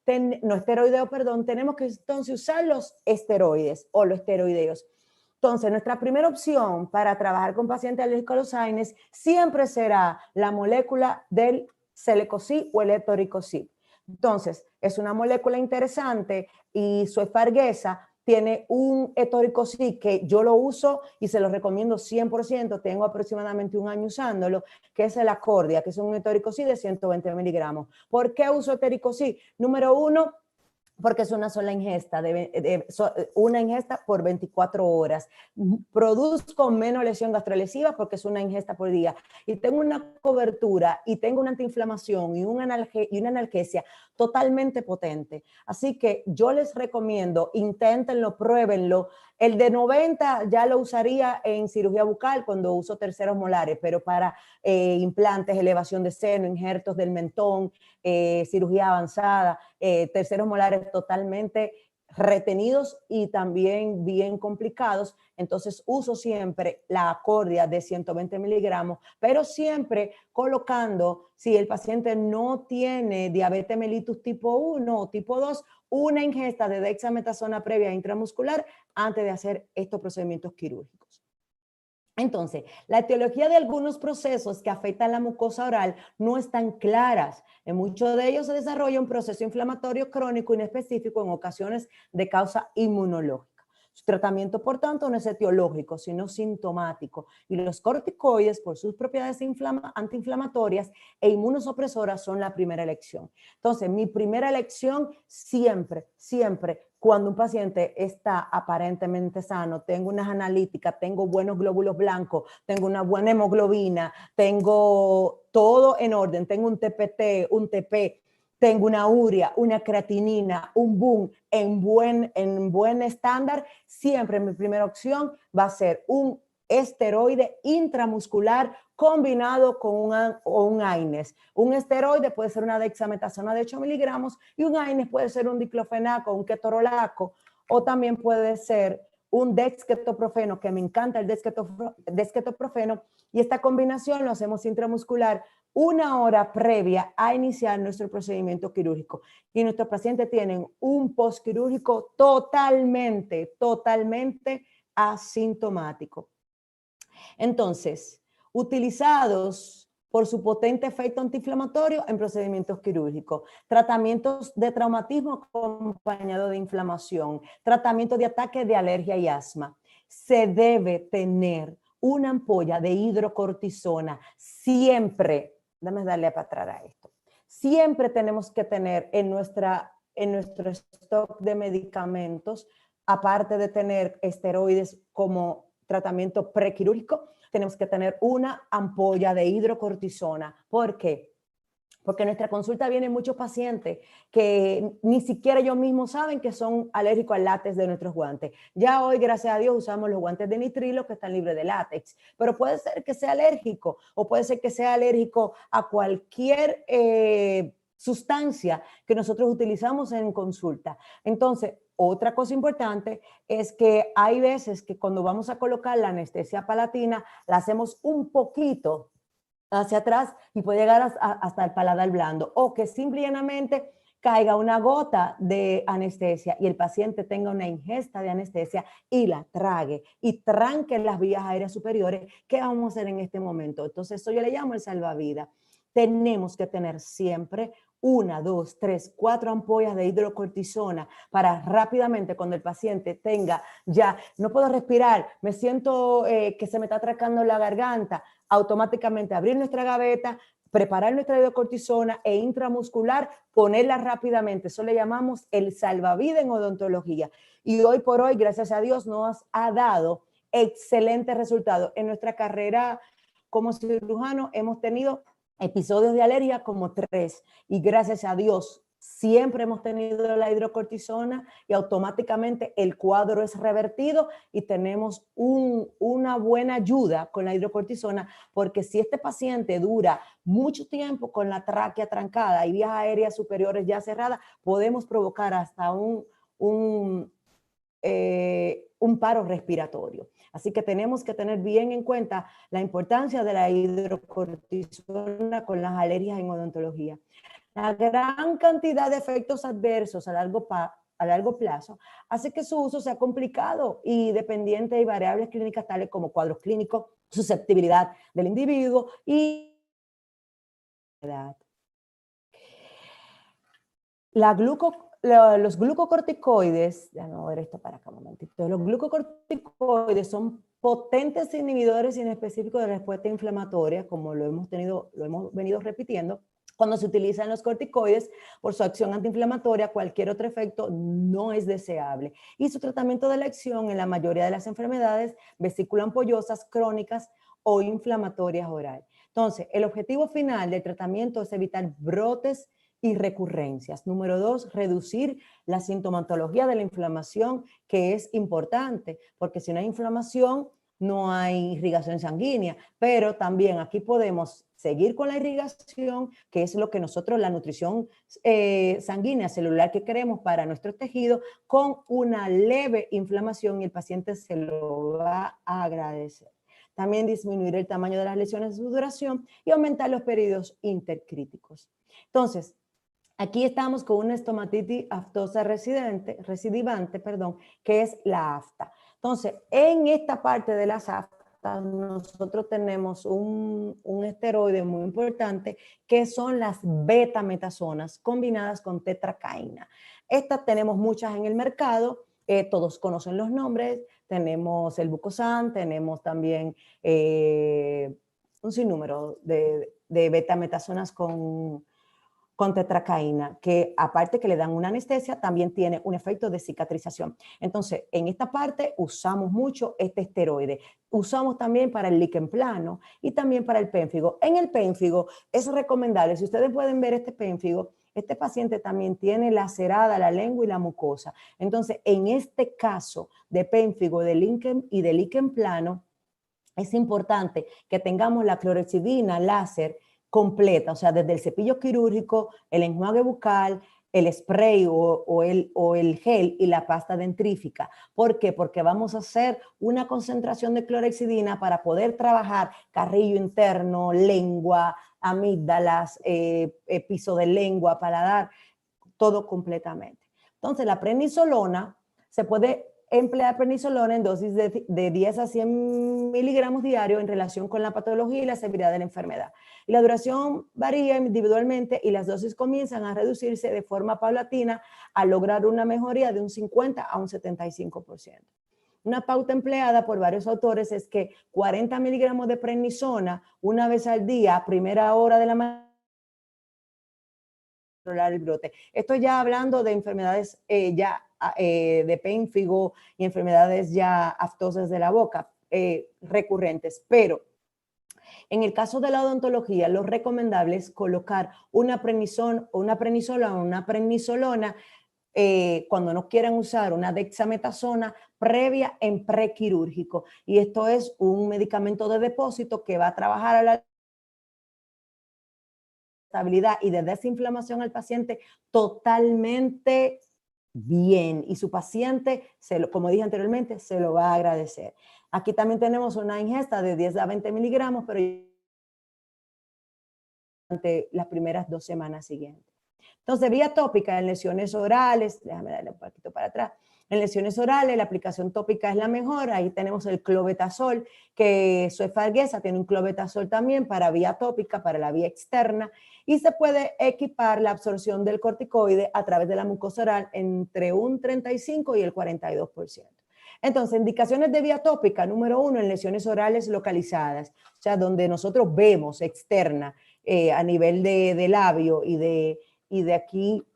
tenemos que entonces usar los esteroides o los esteroideos. Entonces, nuestra primera opción para trabajar con pacientes alérgicos a los AINES siempre será la molécula del Celecoxib o el etoricoxib. Entonces, es una molécula interesante y su esparguesa tiene un etoricoxib que yo lo uso y se lo recomiendo 100%, tengo aproximadamente un año usándolo, que es el Acordia, que es un etoricoxib de 120 miligramos. ¿Por qué uso etoricoxib? Número uno, porque es una sola ingesta, una ingesta por 24 horas. Produzco menos lesión gastrolesiva porque es una ingesta por día. Y tengo una cobertura y tengo una antiinflamación y una analgesia totalmente potente. Así que yo les recomiendo, inténtenlo, pruébenlo. El de 90 ya lo usaría en cirugía bucal cuando uso terceros molares, pero para implantes, elevación de seno, injertos del mentón, cirugía avanzada, terceros molares totalmente retenidos y también bien complicados, entonces uso siempre la Acordia de 120 miligramos, pero siempre colocando, si el paciente no tiene diabetes mellitus tipo 1 o tipo 2, una ingesta de dexametasona previa intramuscular antes de hacer estos procedimientos quirúrgicos. Entonces, la etiología de algunos procesos que afectan la mucosa oral no están claras. En muchos de ellos se desarrolla un proceso inflamatorio crónico inespecífico en ocasiones de causa inmunológica. Su tratamiento, por tanto, no es etiológico, sino sintomático. Y los corticoides, por sus propiedades antiinflamatorias e inmunosupresoras, son la primera elección. Entonces, mi primera elección siempre, cuando un paciente está aparentemente sano, tengo unas analíticas, tengo buenos glóbulos blancos, tengo una buena hemoglobina, tengo todo en orden, tengo un TPT, un TP, tengo una urea, una creatinina, un BUN en buen estándar, siempre mi primera opción va a ser un esteroide intramuscular combinado con un AINES. Un esteroide puede ser una dexametasona de 8 miligramos y un AINES puede ser un diclofenaco, un ketorolaco, o también puede ser un dexketoprofeno, que me encanta el dexketoprofeno, y esta combinación lo hacemos intramuscular 1 hora previa a iniciar nuestro procedimiento quirúrgico. Y nuestros pacientes tienen un postquirúrgico totalmente asintomático. Entonces, utilizados por su potente efecto antiinflamatorio en procedimientos quirúrgicos, tratamientos de traumatismo acompañado de inflamación, tratamiento de ataque de alergia y asma. Se debe tener una ampolla de hidrocortisona siempre. Déjame darle para atrás a esto. Siempre tenemos que tener en nuestro stock de medicamentos, aparte de tener esteroides como tratamiento prequirúrgico, tenemos que tener una ampolla de hidrocortisona. ¿Por qué? Porque en nuestra consulta vienen muchos pacientes que ni siquiera ellos mismos saben que son alérgicos al látex de nuestros guantes. Ya hoy, gracias a Dios, usamos los guantes de nitrilo que están libres de látex, pero puede ser que sea alérgico o puede ser que sea alérgico a cualquier sustancia que nosotros utilizamos en consulta. Entonces, otra cosa importante es que hay veces que cuando vamos a colocar la anestesia palatina, la hacemos un poquito hacia atrás y puede llegar hasta el paladar blando, o que simplemente caiga una gota de anestesia y el paciente tenga una ingesta de anestesia y la trague y tranque las vías aéreas superiores. ¿Qué vamos a hacer en este momento? Entonces, eso yo le llamo el salvavidas. Tenemos que tener siempre 1, 2, 3, 4 ampollas de hidrocortisona para rápidamente, cuando el paciente tenga ya, no puedo respirar, me siento que se me está atracando la garganta, automáticamente abrir nuestra gaveta, preparar nuestra hidrocortisona e intramuscular, ponerla rápidamente. Eso le llamamos el salvavidas en odontología. Y hoy por hoy, gracias a Dios, nos ha dado excelentes resultados. En nuestra carrera como cirujano hemos tenido episodios de alergia como 3 y gracias a Dios siempre hemos tenido la hidrocortisona y automáticamente el cuadro es revertido y tenemos una buena ayuda con la hidrocortisona, porque si este paciente dura mucho tiempo con la tráquea trancada y vías aéreas superiores ya cerradas, podemos provocar hasta un paro respiratorio. Así que tenemos que tener bien en cuenta la importancia de la hidrocortisona con las alergias en odontología. La gran cantidad de efectos adversos a largo plazo hace que su uso sea complicado y dependiente de variables clínicas tales como cuadros clínicos, susceptibilidad del individuo y edad. Los glucocorticoides, ya no ver esto para acá un momentito, los glucocorticoides son potentes inhibidores inespecíficos de respuesta inflamatoria, como lo hemos venido repitiendo. Cuando se utilizan los corticoides por su acción antiinflamatoria, cualquier otro efecto no es deseable. Y su tratamiento de elección en la mayoría de las enfermedades vesículo-ampollosas crónicas o inflamatorias oral. Entonces, el objetivo final del tratamiento es evitar brotes y recurrencias. Número 2, reducir la sintomatología de la inflamación, que es importante, porque si no hay inflamación, no hay irrigación sanguínea, pero también aquí podemos seguir con la irrigación, que es lo que nosotros, la nutrición sanguínea celular que queremos para nuestros tejidos, con una leve inflamación y el paciente se lo va a agradecer. También disminuir el tamaño de las lesiones de sudoración y aumentar los periodos intercríticos. Entonces, aquí estamos con una estomatitis aftosa recidivante, que es la afta. Entonces, en esta parte de las aftas, nosotros tenemos un esteroide muy importante, que son las betametasonas combinadas con tetracaína. Estas tenemos muchas en el mercado todos conocen los nombres, tenemos el Bucosan, tenemos también un sinnúmero de betametazonas con tetracaína, que aparte que le dan una anestesia, también tiene un efecto de cicatrización. Entonces, en esta parte usamos mucho este esteroide. Usamos también para el líquen plano y también para el pénfigo. En el pénfigo es recomendable, si ustedes pueden ver este pénfigo, este paciente también tiene lacerada la lengua y la mucosa. Entonces, en este caso de pénfigo de líquen y de líquen plano, es importante que tengamos la clorexidina láser completa, o sea, desde el cepillo quirúrgico, el enjuague bucal, el spray o el gel y la pasta dentrífica. ¿Por qué? Porque vamos a hacer una concentración de clorexidina para poder trabajar carrillo interno, lengua, amígdalas, piso de lengua, paladar, todo completamente. Entonces, la prednisolona se puede emplear prednisolona en dosis de 10 a 100 miligramos diarios en relación con la patología y la severidad de la enfermedad. Y la duración varía individualmente y las dosis comienzan a reducirse de forma paulatina a lograr una mejoría de un 50 a un 75%. Una pauta empleada por varios autores es que 40 miligramos de prednisona una vez al día, a primera hora de la mañana, el brote. Esto ya hablando de enfermedades de pénfigo y enfermedades ya aftosas de la boca recurrentes, pero en el caso de la odontología, lo recomendable es colocar una prednisona o una prednisolona cuando no quieran usar una dexametasona previa en prequirúrgico. Y esto es un medicamento de depósito que va a trabajar a la estabilidad y de desinflamación al paciente totalmente bien. Y su paciente, como dije anteriormente, se lo va a agradecer. Aquí también tenemos una ingesta de 10 a 20 miligramos, pero durante las primeras 2 semanas siguientes. Entonces, vía tópica en lesiones orales, déjame darle un poquito para atrás. En lesiones orales, la aplicación tópica es la mejor. Ahí tenemos el clobetasol, que su Farguesa tiene un clobetasol también para vía tópica, para la vía externa. Y se puede equipar la absorción del corticoide a través de la mucosa oral entre un 35 y el 42%. Entonces, indicaciones de vía tópica, número 1, en lesiones orales localizadas, o sea, donde nosotros vemos externa a nivel de labio y de aquí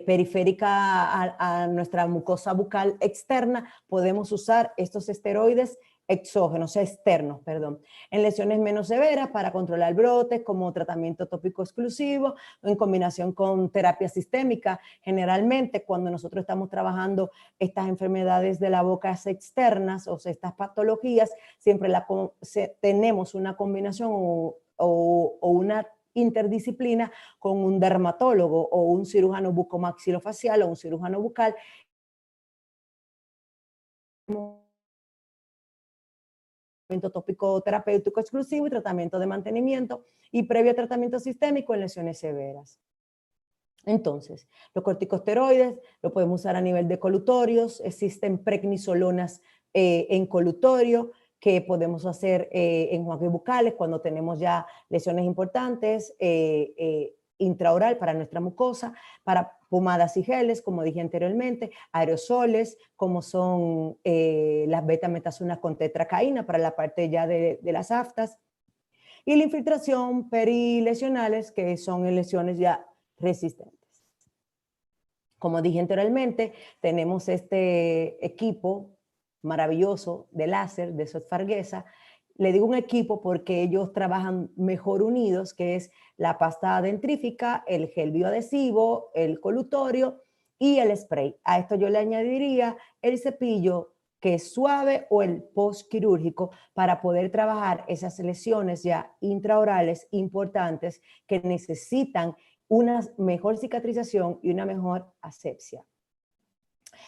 periférica a nuestra mucosa bucal externa, podemos usar estos esteroides exógenos, externos, perdón, en lesiones menos severas para controlar brotes como tratamiento tópico exclusivo en combinación con terapia sistémica. Generalmente cuando nosotros estamos trabajando estas enfermedades de la boca externas o sea, estas patologías, siempre tenemos una combinación o una interdisciplina con un dermatólogo o un cirujano bucomaxilofacial o un cirujano bucal. Tratamiento tópico terapéutico exclusivo y tratamiento de mantenimiento y previo tratamiento sistémico en lesiones severas. Entonces, los corticosteroides lo podemos usar a nivel de colutorios, existen prednisolonas en colutorio que podemos hacer enjuagues bucales cuando tenemos ya lesiones importantes, intraoral para nuestra mucosa, para pomadas y geles, como dije anteriormente, aerosoles, como son las betametazonas con tetracaína para la parte ya de las aftas, y la infiltración perilesionales, que son en lesiones ya resistentes. Como dije anteriormente, tenemos este equipo maravilloso de láser de SOT Farguesa. Le digo un equipo porque ellos trabajan mejor unidos, que es la pasta dentrífica, el gel bioadhesivo, el colutorio y el spray. A esto yo le añadiría el cepillo que es suave o el postquirúrgico para poder trabajar esas lesiones ya intraorales importantes que necesitan una mejor cicatrización y una mejor asepsia.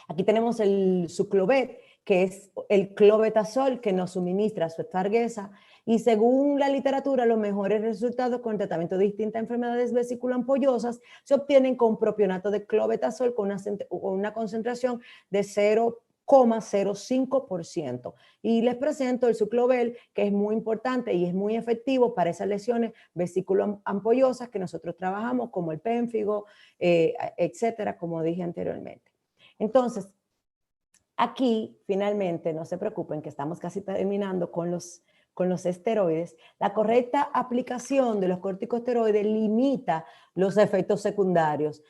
Aquí tenemos el Suclobet, que es el clobetasol que nos suministra SOT Farguesa, y según la literatura, los mejores resultados con tratamiento de distintas enfermedades vesiculoampollosas se obtienen con propionato de clobetasol con una concentración de 0,05%. Y les presento el Suclobel, que es muy importante y es muy efectivo para esas lesiones vesiculoampollosas que nosotros trabajamos, como el pénfigo, etcétera, como dije anteriormente. Entonces, Aquí, finalmente, no se preocupen que estamos casi terminando con los esteroides. La correcta aplicación de los corticosteroides limita los efectos secundarios.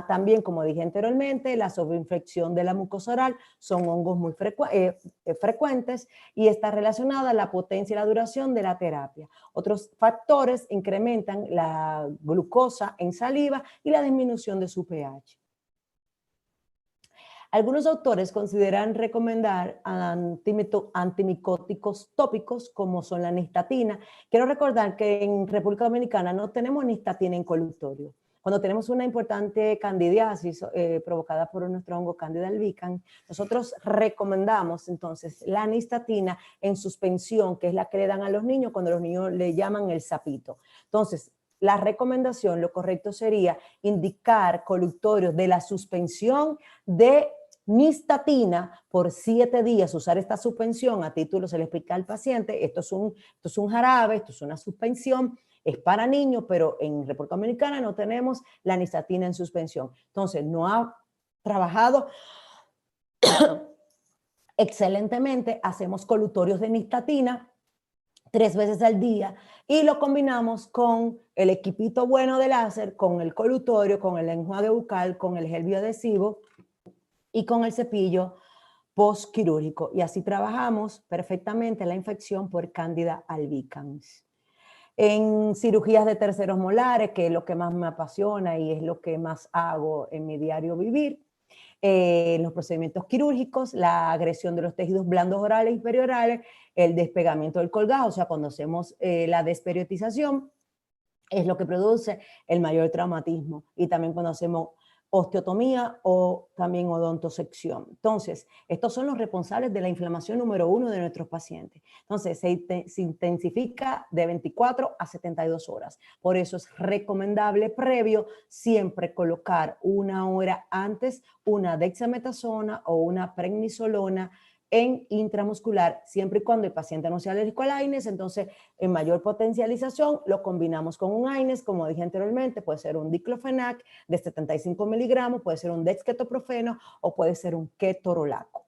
También, como dije anteriormente, la sobreinfección de la mucosa oral son hongos muy frecuentes y está relacionada a la potencia y la duración de la terapia. Otros factores incrementan la glucosa en saliva y la disminución de su pH. Algunos autores consideran recomendar antimicóticos tópicos como son la nistatina. Quiero recordar que en República Dominicana no tenemos nistatina en colutorio. Cuando tenemos una importante candidiasis provocada por nuestro hongo Candida albicans, nosotros recomendamos entonces la nistatina en suspensión, que es la que le dan a los niños cuando los niños le llaman el sapito. Entonces, la recomendación, lo correcto sería indicar colutorios de la suspensión de nistatina por 7 días, usar esta suspensión, a título se le explica al paciente, esto es un jarabe, esto es una suspensión, es para niños, pero en República Dominicana no tenemos la nistatina en suspensión. Entonces, no ha trabajado excelentemente, hacemos colutorios de nistatina 3 veces al día y lo combinamos con el equipito bueno de láser, con el colutorio, con el enjuague bucal, con el gel bioadhesivo y con el cepillo postquirúrgico. Y así trabajamos perfectamente la infección por Candida albicans. En cirugías de terceros molares, que es lo que más me apasiona y es lo que más hago en mi diario vivir, los procedimientos quirúrgicos, la agresión de los tejidos blandos orales y periorales, el despegamiento del colgajo, o sea, cuando hacemos la desperiotización, es lo que produce el mayor traumatismo. Y también cuando hacemos osteotomía o también odontosección. Entonces, estos son los responsables de la inflamación número 1 de nuestros pacientes. Entonces, se intensifica de 24 a 72 horas. Por eso es recomendable previo siempre colocar 1 hora antes una dexametasona o una prednisolona en intramuscular, siempre y cuando el paciente no sea alérgico al AINES. Entonces, en mayor potencialización, lo combinamos con un AINES, como dije anteriormente, puede ser un diclofenac de 75 miligramos, puede ser un dexketoprofeno o puede ser un ketorolaco.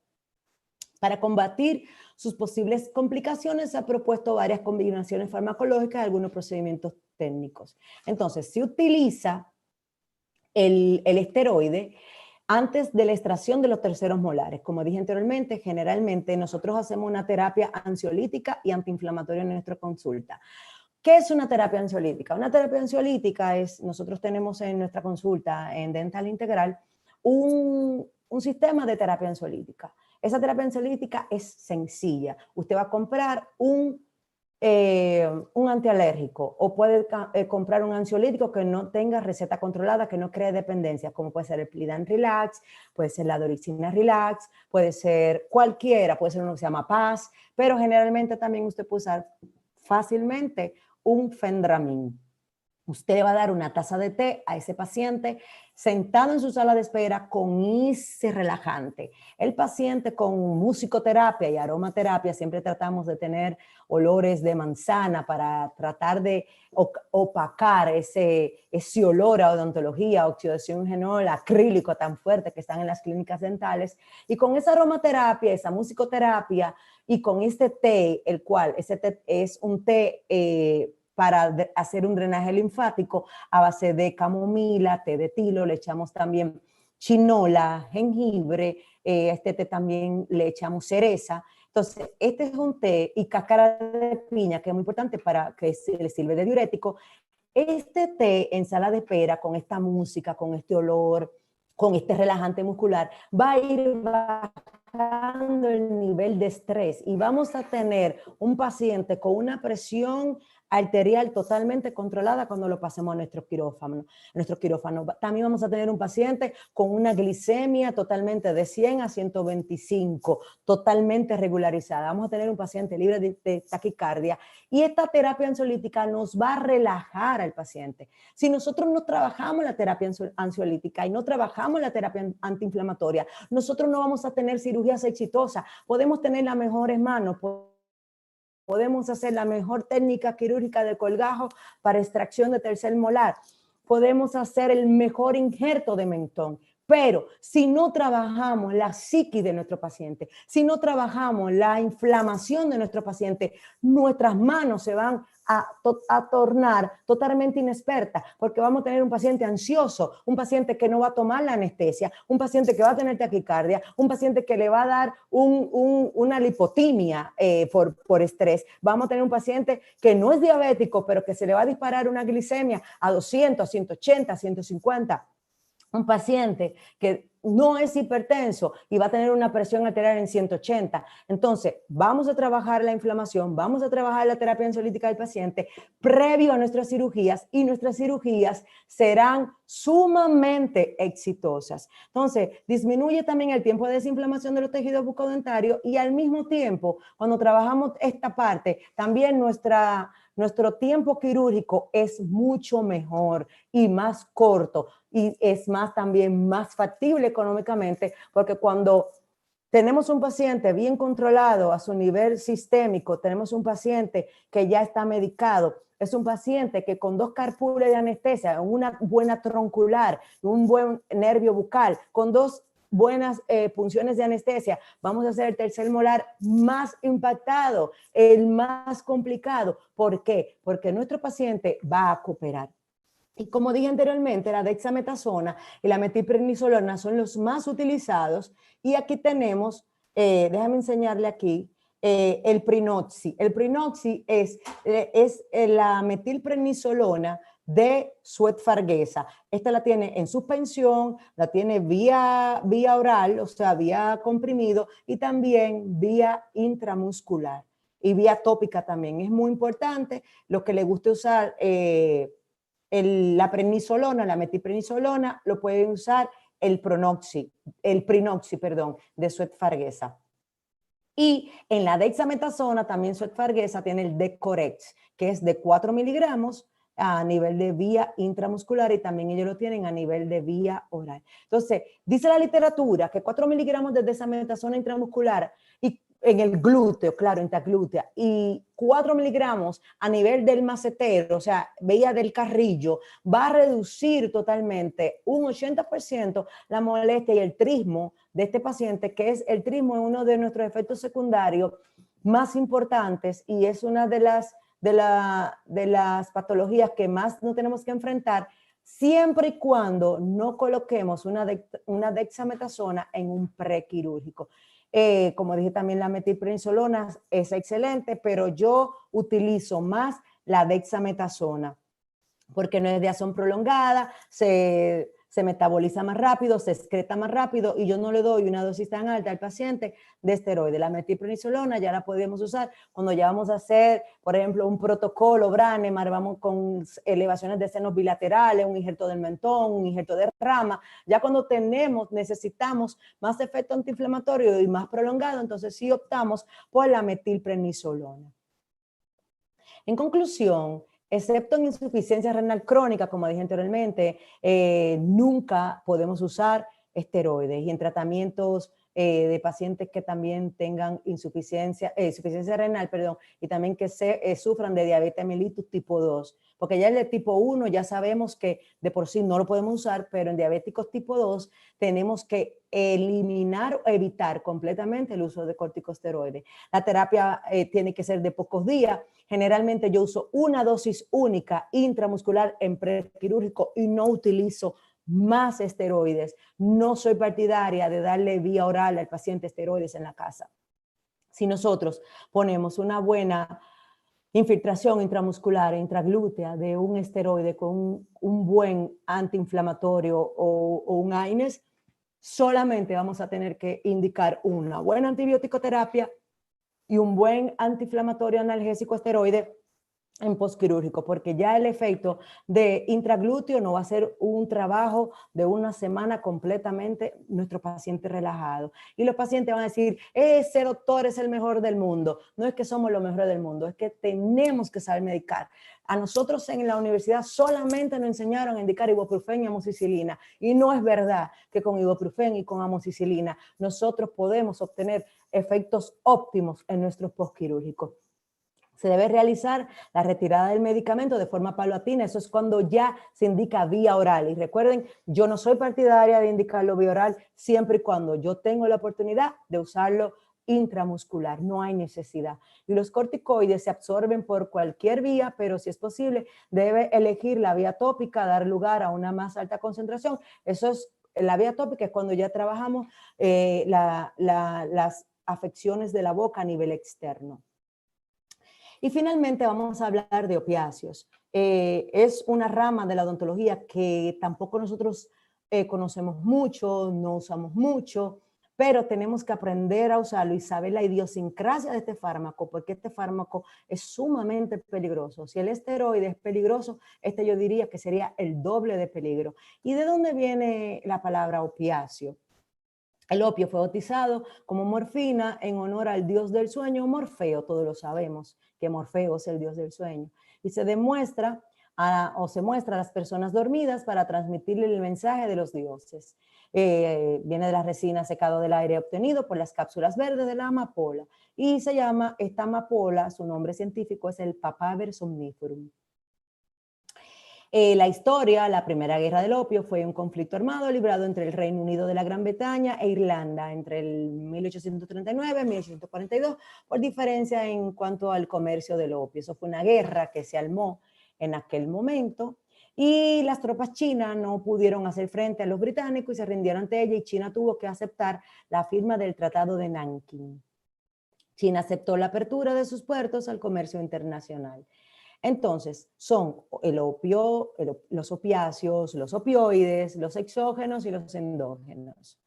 Para combatir sus posibles complicaciones, se ha propuesto varias combinaciones farmacológicas y algunos procedimientos técnicos. Entonces, se utiliza el esteroide antes de la extracción de los terceros molares. Como dije anteriormente, generalmente nosotros hacemos una terapia ansiolítica y antiinflamatoria en nuestra consulta. ¿Qué es una terapia ansiolítica? Una terapia ansiolítica es, nosotros tenemos en nuestra consulta en Dental Integral un sistema de terapia ansiolítica. Esa terapia ansiolítica es sencilla. Usted va a comprar un antialérgico o puede comprar un ansiolítico que no tenga receta controlada, que no cree dependencia, como puede ser el Plidan Relax, puede ser la Dorixina Relax, puede ser cualquiera, puede ser uno que se llama Paz, pero generalmente también usted puede usar fácilmente un Fendramin. Usted va a dar una taza de té a ese paciente sentado en su sala de espera con ese relajante. El paciente con musicoterapia y aromaterapia, siempre tratamos de tener olores de manzana para tratar de opacar ese olor a odontología, oxidación genol, acrílico tan fuerte que están en las clínicas dentales. Y con esa aromaterapia, esa musicoterapia y con este té, el cual ese té es un té para hacer un drenaje linfático a base de camomila, té de tilo, le echamos también chinola, jengibre, este té también le echamos cereza. Entonces, este es un té y cáscara de piña, que es muy importante para que le sirve de diurético. Este té en sala de espera, con esta música, con este olor, con este relajante muscular, va a ir bajando el nivel de estrés y vamos a tener un paciente con una presión arterial totalmente controlada cuando lo pasemos a nuestro quirófano. También vamos a tener un paciente con una glicemia totalmente de 100 a 125, totalmente regularizada. Vamos a tener un paciente libre de taquicardia y esta terapia ansiolítica nos va a relajar al paciente. Si nosotros no trabajamos la terapia ansiolítica y no trabajamos la terapia antiinflamatoria, nosotros no vamos a tener cirugías exitosas. Podemos tener las mejores manos, podemos hacer la mejor técnica quirúrgica de colgajo para extracción de tercer molar, podemos hacer el mejor injerto de mentón, Pero si no trabajamos la psiquis de nuestro paciente, si no trabajamos la inflamación de nuestro paciente, nuestras manos se van a tornar totalmente inexpertas, porque vamos a tener un paciente ansioso, un paciente que no va a tomar la anestesia, un paciente que va a tener taquicardia, un paciente que le va a dar una lipotimia por estrés. Vamos a tener un paciente que no es diabético, pero que se le va a disparar una glicemia a 200, 180, 150. Un paciente que no es hipertenso y va a tener una presión arterial en 180. Entonces, vamos a trabajar la inflamación, vamos a trabajar la terapia ansiolítica del paciente previo a nuestras cirugías, y nuestras cirugías serán sumamente exitosas. Entonces, disminuye también el tiempo de desinflamación de los tejidos bucodentarios, y al mismo tiempo, cuando trabajamos esta parte, también nuestro tiempo quirúrgico es mucho mejor y más corto, y es también más factible económicamente, porque cuando tenemos un paciente bien controlado a su nivel sistémico, tenemos un paciente que ya está medicado, es un paciente que con 2 carpules de anestesia, una buena troncular, un buen nervio bucal, con 2 buenas punciones de anestesia, vamos a hacer el tercer molar más impactado, el más complicado. ¿Por qué? Porque nuestro paciente va a cooperar. Y como dije anteriormente, la dexametasona y la metilprednisolona son los más utilizados. Y aquí tenemos, déjame enseñarle aquí, el Prinoxi. El Prinoxi es la metilprednisolona de Sweet Farguesa. Esta la tiene en suspensión, la tiene vía oral, o sea, vía comprimido, y también vía intramuscular y vía tópica también. Es muy importante lo que le guste usar. La prednisolona, la metilprednisolona, lo pueden usar el Prinoxi, perdón, de Sweet Farguesa. Y en la dexametasona, también Sweet Farguesa tiene el Decorex, que es de 4 miligramos a nivel de vía intramuscular, y también ellos lo tienen a nivel de vía oral. Entonces, dice la literatura que 4 miligramos de dexametasona intramuscular y en el glúteo, claro, intraglútea, y 4 miligramos a nivel del macetero, o sea, vía del carrillo, va a reducir totalmente un 80% la molestia y el trismo de este paciente, que es el trismo, es uno de nuestros efectos secundarios más importantes, y es una de las patologías que más nos tenemos que enfrentar, siempre y cuando no coloquemos una dexametasona en un prequirúrgico. Como dije, también la metilprednisolona es excelente, pero yo utilizo más la dexametasona porque no es de acción prolongada, se metaboliza más rápido, se excreta más rápido, y yo no le doy una dosis tan alta al paciente de esteroide. La metilprednisolona ya la podemos usar cuando ya vamos a hacer, por ejemplo, un protocolo Branemar, vamos con elevaciones de senos bilaterales, un injerto del mentón, un injerto de rama. Ya cuando necesitamos más efecto antiinflamatorio y más prolongado, entonces sí optamos por la metilprednisolona. En conclusión, excepto en insuficiencia renal crónica, como dije anteriormente, nunca podemos usar esteroides, y en tratamientos de pacientes que también tengan insuficiencia renal, perdón, y también que sufran de diabetes mellitus tipo 2, porque ya el de tipo 1 ya sabemos que de por sí no lo podemos usar, pero en diabéticos tipo 2 tenemos que eliminar o evitar completamente el uso de corticosteroides. La terapia tiene que ser de pocos días. Generalmente yo uso una dosis única intramuscular en prequirúrgico y no utilizo más esteroides. No soy partidaria de darle vía oral al paciente esteroides en la casa. Si nosotros ponemos una buena infiltración intramuscular, intraglútea de un esteroide con un buen antiinflamatorio o un AINES, solamente vamos a tener que indicar una buena antibiótico terapia y un buen antiinflamatorio analgésico esteroide en postquirúrgico, porque ya el efecto de intraglúteo no va a ser un trabajo de una semana completamente nuestro paciente relajado. Y los pacientes van a decir, ese doctor es el mejor del mundo. No es que somos los mejores del mundo, es que tenemos que saber medicar. A nosotros en la universidad solamente nos enseñaron a indicar ibuprofeno y amoxicilina, y no es verdad que con ibuprofeno y con amoxicilina nosotros podemos obtener efectos óptimos en nuestros postquirúrgicos. Se debe realizar la retirada del medicamento de forma paulatina. Eso es cuando ya se indica vía oral. Y recuerden, yo no soy partidaria de indicarlo vía oral siempre y cuando yo tengo la oportunidad de usarlo intramuscular. No hay necesidad. Y los corticoides se absorben por cualquier vía, pero si es posible, debe elegir la vía tópica, dar lugar a una más alta concentración. Eso es, la vía tópica es cuando ya trabajamos las afecciones de la boca a nivel externo. Y finalmente vamos a hablar de opiáceos. Es una rama de la odontología que tampoco nosotros conocemos mucho, no usamos mucho, pero tenemos que aprender a usarlo y saber la idiosincrasia de este fármaco, porque este fármaco es sumamente peligroso. Si el esteroide es peligroso, este yo diría que sería el doble de peligro. ¿Y de dónde viene la palabra opiáceo? El opio fue bautizado como morfina en honor al dios del sueño, Morfeo. Todos lo sabemos que Morfeo es el dios del sueño. Y se demuestra se muestra a las personas dormidas para transmitirle el mensaje de los dioses. Viene de la resina secado del aire obtenido por las cápsulas verdes de la amapola. Y se llama esta amapola, su nombre científico es el Papaver somniferum. La historia, la Primera Guerra del Opio, fue un conflicto armado librado entre el Reino Unido de la Gran Bretaña e Irlanda entre el 1839 y 1842 por diferencia en cuanto al comercio del opio. Eso fue una guerra que se armó en aquel momento y las tropas chinas no pudieron hacer frente a los británicos y se rindieron ante ella y China tuvo que aceptar la firma del Tratado de Nankín. China aceptó la apertura de sus puertos al comercio internacional. Entonces, son el opio, los opiáceos, los opioides, los exógenos y los endógenos.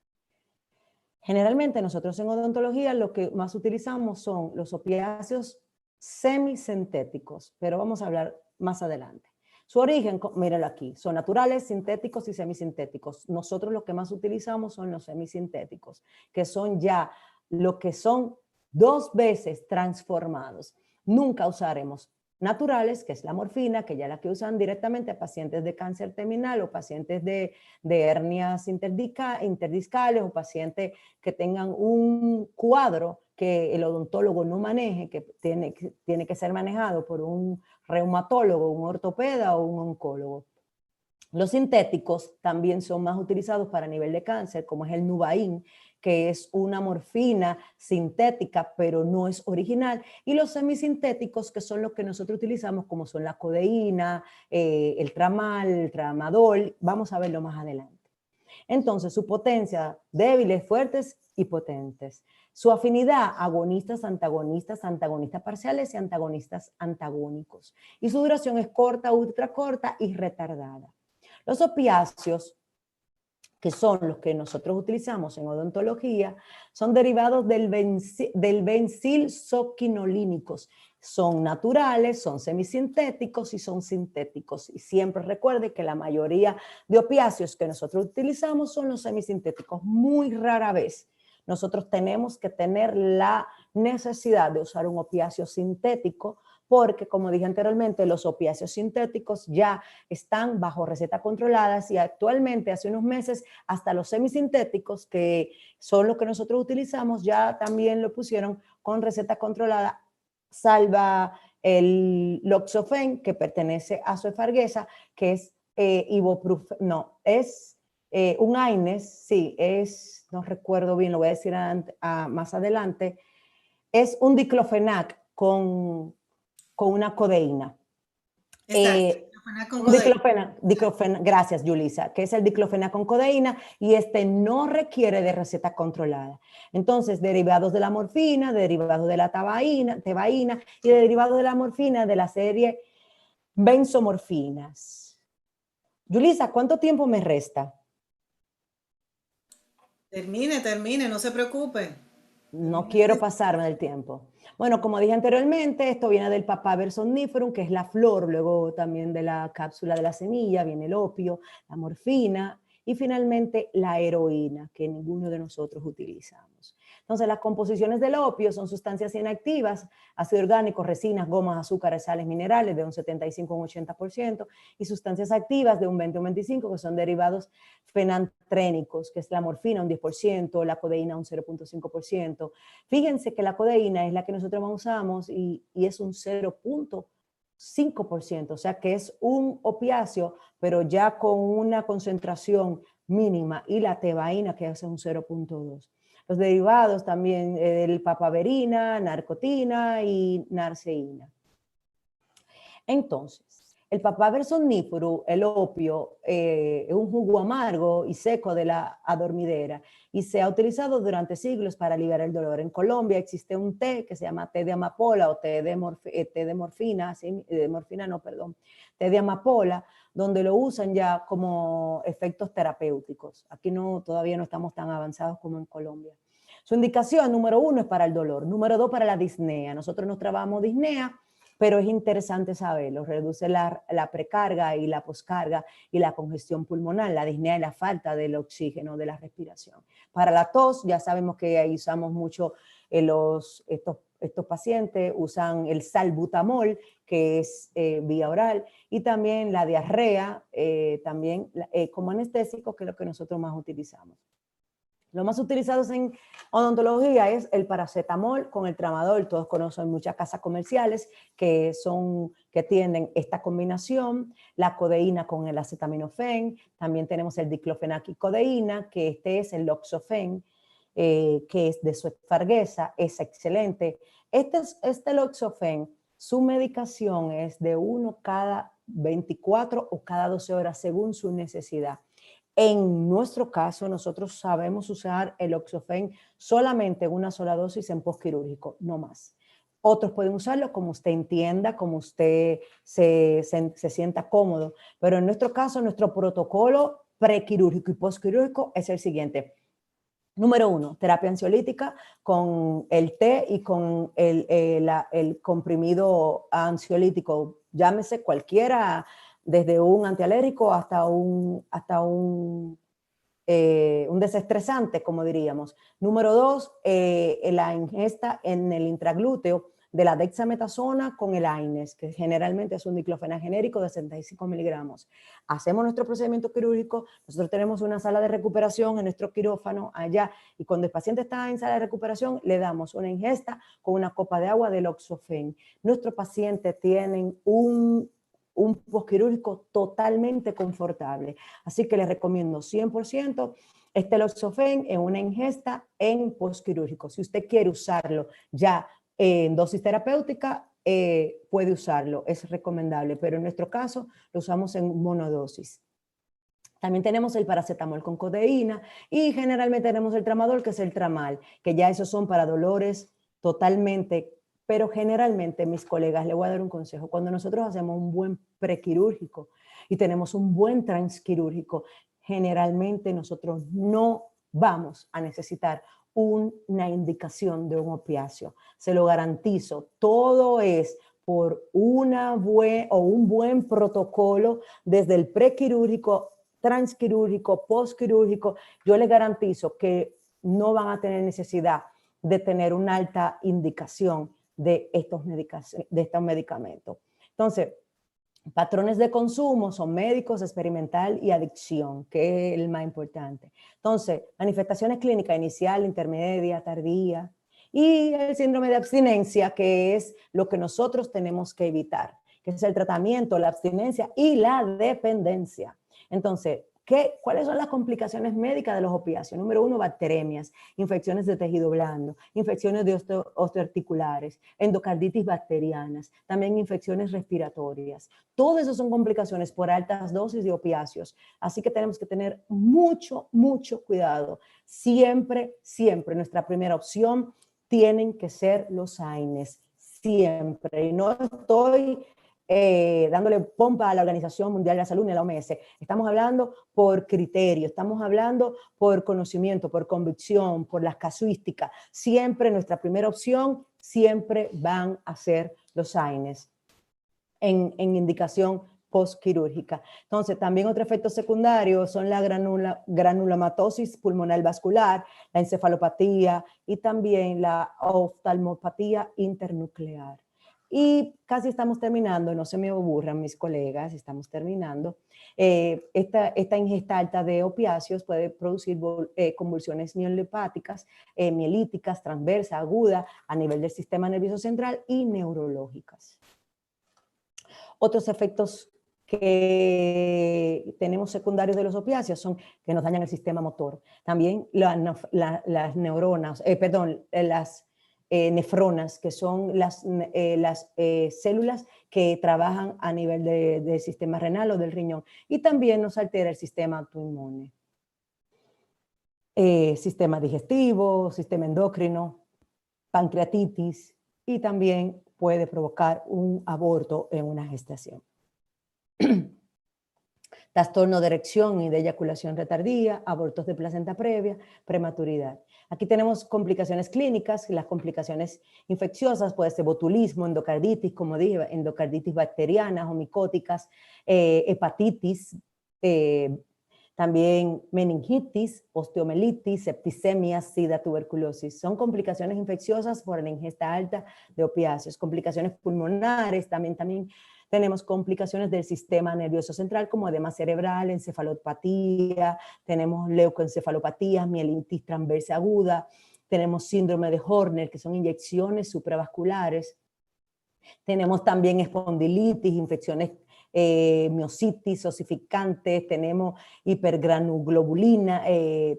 Generalmente nosotros en odontología lo que más utilizamos son los opiáceos semisintéticos, pero vamos a hablar más adelante. Su origen, mírenlo aquí, son naturales, sintéticos y semisintéticos. Nosotros lo que más utilizamos son los semisintéticos, que son ya lo que son 2 veces transformados. Nunca usaremos naturales, que es la morfina, que ya la que usan directamente a pacientes de cáncer terminal o pacientes de hernias interdiscales o pacientes que tengan un cuadro que el odontólogo no maneje, que tiene que ser manejado por un reumatólogo, un ortopeda o un oncólogo. Los sintéticos también son más utilizados para nivel de cáncer, como es el Nuvain, que es una morfina sintética, pero no es original, y los semisintéticos, que son los que nosotros utilizamos, como son la codeína, el tramal, el tramadol, vamos a verlo más adelante. Entonces, su potencia, débiles, fuertes y potentes. Su afinidad, agonistas, antagonistas, antagonistas parciales y antagonistas antagónicos. Y su duración es corta, ultracorta y retardada. Los opiáceos, que son los que nosotros utilizamos en odontología, son derivados del benzilsoquinolínicos. Son naturales, son semisintéticos y son sintéticos. Y siempre recuerde que la mayoría de opiáceos que nosotros utilizamos son los semisintéticos. Muy rara vez nosotros tenemos que tener la necesidad de usar un opiáceo sintético, porque, como dije anteriormente, los opiáceos sintéticos ya están bajo receta controladas y actualmente, hace unos meses, hasta los semisintéticos, que son los que nosotros utilizamos, ya también lo pusieron con receta controlada, salva el Loxofen, que pertenece a Zoefarguesa, que es un AINES, sí, no recuerdo bien, lo voy a decir más adelante, es un diclofenac con una codeína. Exacto, con codeína. Gracias, Yulisa, que es el diclofenac con codeína y este no requiere de receta controlada. Entonces, derivados de la morfina, derivados de la tebaína y derivados de la morfina de la serie benzomorfinas. Yulisa, ¿cuánto tiempo me resta? Termine, no se preocupe. No quiero pasarme del tiempo. Bueno, como dije anteriormente, esto viene del Papaver somniferum, que es la flor, luego también de la cápsula de la semilla, viene el opio, la morfina, Y finalmente la heroína, que ninguno de nosotros utilizamos. Entonces las composiciones del opio son sustancias inactivas, ácido orgánico, resinas, gomas, azúcares, sales, minerales de un 75 a un 80% y sustancias activas de un 20 a un 25% que son derivados fenantrénicos, que es la morfina un 10%, la codeína un 0.5%. Fíjense que la codeína es la que nosotros más usamos y es un 0.5%, o sea que es un opiáceo, pero ya con una concentración mínima, y la tebaína que hace un 0.2%. Los derivados también el papaverina, narcotina y narceína. Entonces, el papaver somnífero, el opio, es un jugo amargo y seco de la adormidera y se ha utilizado durante siglos para aliviar el dolor. En Colombia existe un té que se llama té de amapola o té de morfina, té de amapola, donde lo usan ya como efectos terapéuticos. Aquí todavía no estamos tan avanzados como en Colombia. Su indicación número 1 es para el dolor, número 2 para la disnea. Nosotros nos trabajamos disnea, pero es interesante saberlo, reduce la precarga y la poscarga y la congestión pulmonar, la disnea y la falta del oxígeno, de la respiración. Para la tos, ya sabemos que ahí usamos mucho estos pacientes, usan el salbutamol, que es vía oral, y también la diarrea, también como anestésico, que es lo que nosotros más utilizamos. Lo más utilizado en odontología es el paracetamol con el tramadol. Todos conocen muchas casas comerciales que tienen esta combinación, la codeína con el acetaminofén. También tenemos el diclofenac y codeína, que este es el loxofen, que es de Farguesa, es excelente. Este loxofen, su medicación es de 1 cada 24 o cada 12 horas según su necesidad. En nuestro caso, nosotros sabemos usar el loxofen solamente en una sola dosis en postquirúrgico, no más. Otros pueden usarlo como usted entienda, como usted se sienta cómodo, pero en nuestro caso, nuestro protocolo prequirúrgico y postquirúrgico es el siguiente. Número 1, terapia ansiolítica con el té y con el comprimido ansiolítico, llámese cualquiera, desde un antialérgico hasta un desestresante, como diríamos. Número 2, la ingesta en el intraglúteo de la dexametasona con el AINES, que generalmente es un diclofenac genérico de 65 miligramos. Hacemos nuestro procedimiento quirúrgico, nosotros tenemos una sala de recuperación en nuestro quirófano allá, y cuando el paciente está en sala de recuperación, le damos una ingesta con una copa de agua de loxofen. Nuestros pacientes tienen un postquirúrgico totalmente confortable. Así que les recomiendo 100% este loxofen en una ingesta en postquirúrgico. Si usted quiere usarlo ya en dosis terapéutica, puede usarlo, es recomendable, pero en nuestro caso lo usamos en monodosis. También tenemos el paracetamol con codeína y generalmente tenemos el tramadol, que es el tramal, que ya esos son para dolores totalmente. Pero generalmente, mis colegas, les voy a dar un consejo. Cuando nosotros hacemos un buen prequirúrgico y tenemos un buen transquirúrgico, generalmente nosotros no vamos a necesitar una indicación de un opiáceo. Se lo garantizo. Todo es por un buen protocolo desde el prequirúrgico, transquirúrgico, postquirúrgico. Yo les garantizo que no van a tener necesidad de tener una alta indicación de estos medicamentos. Entonces, patrones de consumo son médicos, experimental y adicción, que es el más importante. Entonces, manifestaciones clínicas inicial, intermedia, tardía, y el síndrome de abstinencia, que es lo que nosotros tenemos que evitar, que es el tratamiento, la abstinencia y la dependencia. Entonces, ¿cuáles son las complicaciones médicas de los opiáceos? Número 1, bacteremias, infecciones de tejido blando, infecciones de osteoarticulares, endocarditis bacterianas, también infecciones respiratorias. Todo eso son complicaciones por altas dosis de opiáceos. Así que tenemos que tener mucho, mucho cuidado. Siempre, siempre nuestra primera opción tienen que ser los AINES. Siempre. Y no estoy dándole pompa a la Organización Mundial de la Salud ni a la OMS. Estamos hablando por criterio, estamos hablando por conocimiento, por convicción, por las casuísticas. Siempre nuestra primera opción, siempre van a ser los AINES en indicación postquirúrgica. Entonces, también otro efecto secundario son la granulomatosis pulmonar vascular, la encefalopatía y también la oftalmopatía internuclear. Y casi estamos terminando, no se me aburran mis colegas, estamos terminando. Esta ingesta alta de opiáceos puede producir convulsiones mielopáticas, mielíticas, transversas, agudas, a nivel del sistema nervioso central y neurológicas. Otros efectos que tenemos secundarios de los opiáceos son que nos dañan el sistema motor. También las neuronas, las nefronas, que son las células que trabajan a nivel del sistema renal o del riñón. Y también nos altera el sistema autoinmune. Sistema digestivo, sistema endocrino, pancreatitis y también puede provocar un aborto en una gestación. Trastorno de erección y de eyaculación retardía, abortos de placenta previa, prematuridad. Aquí tenemos complicaciones clínicas, las complicaciones infecciosas, puede ser botulismo, endocarditis, como dije, endocarditis bacterianas o micóticas, hepatitis, también meningitis, osteomelitis, septicemia, sida, tuberculosis. Son complicaciones infecciosas por la ingesta alta de opiáceos. Complicaciones pulmonares, también tenemos complicaciones del sistema nervioso central como edema cerebral, encefalopatía, tenemos leucoencefalopatías, mielitis transversa aguda, tenemos síndrome de Horner, que son inyecciones supravasculares. Tenemos también espondilitis, infecciones miositis, osificantes, tenemos hipergranuglobulina,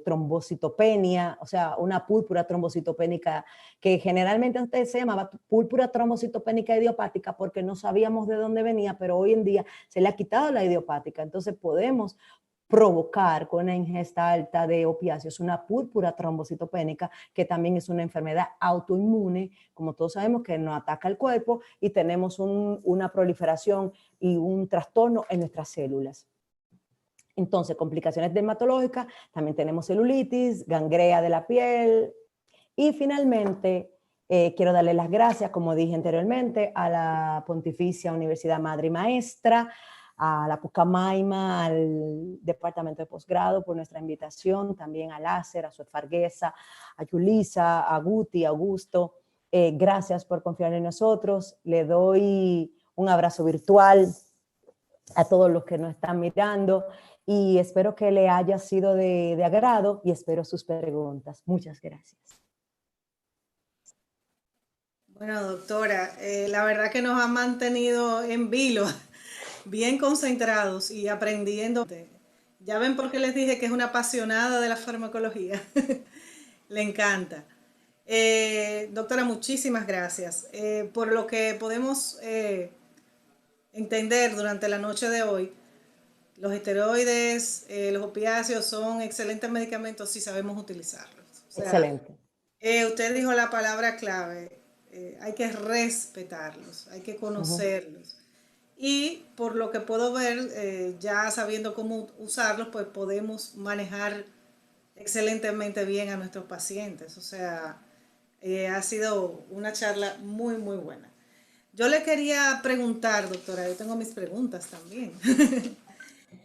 trombocitopenia, o sea, una púrpura trombocitopénica que generalmente antes se llamaba púrpura trombocitopénica idiopática porque no sabíamos de dónde venía, pero hoy en día se le ha quitado la idiopática, entonces podemos provocar con una ingesta alta de opiáceos una púrpura trombocitopénica, que también es una enfermedad autoinmune, como todos sabemos, que nos ataca el cuerpo y tenemos una proliferación y un trastorno en nuestras células. Entonces, complicaciones dermatológicas, también tenemos celulitis, gangrea de la piel y finalmente quiero darle las gracias, como dije anteriormente, a la Pontificia Universidad Madre y Maestra, a la Pucamaima, al Departamento de Posgrado por nuestra invitación, también a Láser, a Suez Farguesa, a Yulisa, a Guti, a Augusto. Gracias por confiar en nosotros. Le doy un abrazo virtual a todos los que nos están mirando y espero que le haya sido de agrado y espero sus preguntas. Muchas gracias. Bueno, doctora, la verdad que nos ha mantenido en vilo, bien concentrados y aprendiendo. Ya ven por qué les dije que es una apasionada de la farmacología. Le encanta. Doctora, muchísimas gracias. Por lo que podemos entender durante la noche de hoy, los esteroides, los opiáceos son excelentes medicamentos si sabemos utilizarlos. O sea, excelente. Usted dijo la palabra clave, hay que respetarlos, hay que conocerlos. Y por lo que puedo ver, ya sabiendo cómo usarlos, pues podemos manejar excelentemente bien a nuestros pacientes. O sea, ha sido una charla muy, muy buena. Yo le quería preguntar, doctora, yo tengo mis preguntas también.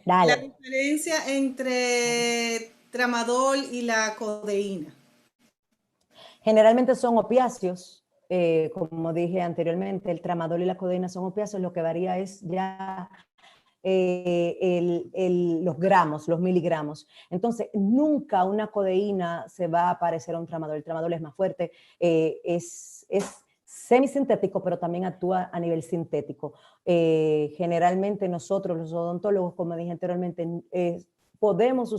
Dale. La diferencia entre tramadol y la codeína. Generalmente son opiáceos, como dije anteriormente, el tramadol y la codeína son opiáceos, lo que varía es ya los gramos, los miligramos. Entonces, nunca una codeína se va a parecer a un tramadol. El tramadol es más fuerte, es semisintético, pero también actúa a nivel sintético. Generalmente nosotros, los odontólogos, como dije anteriormente, podemos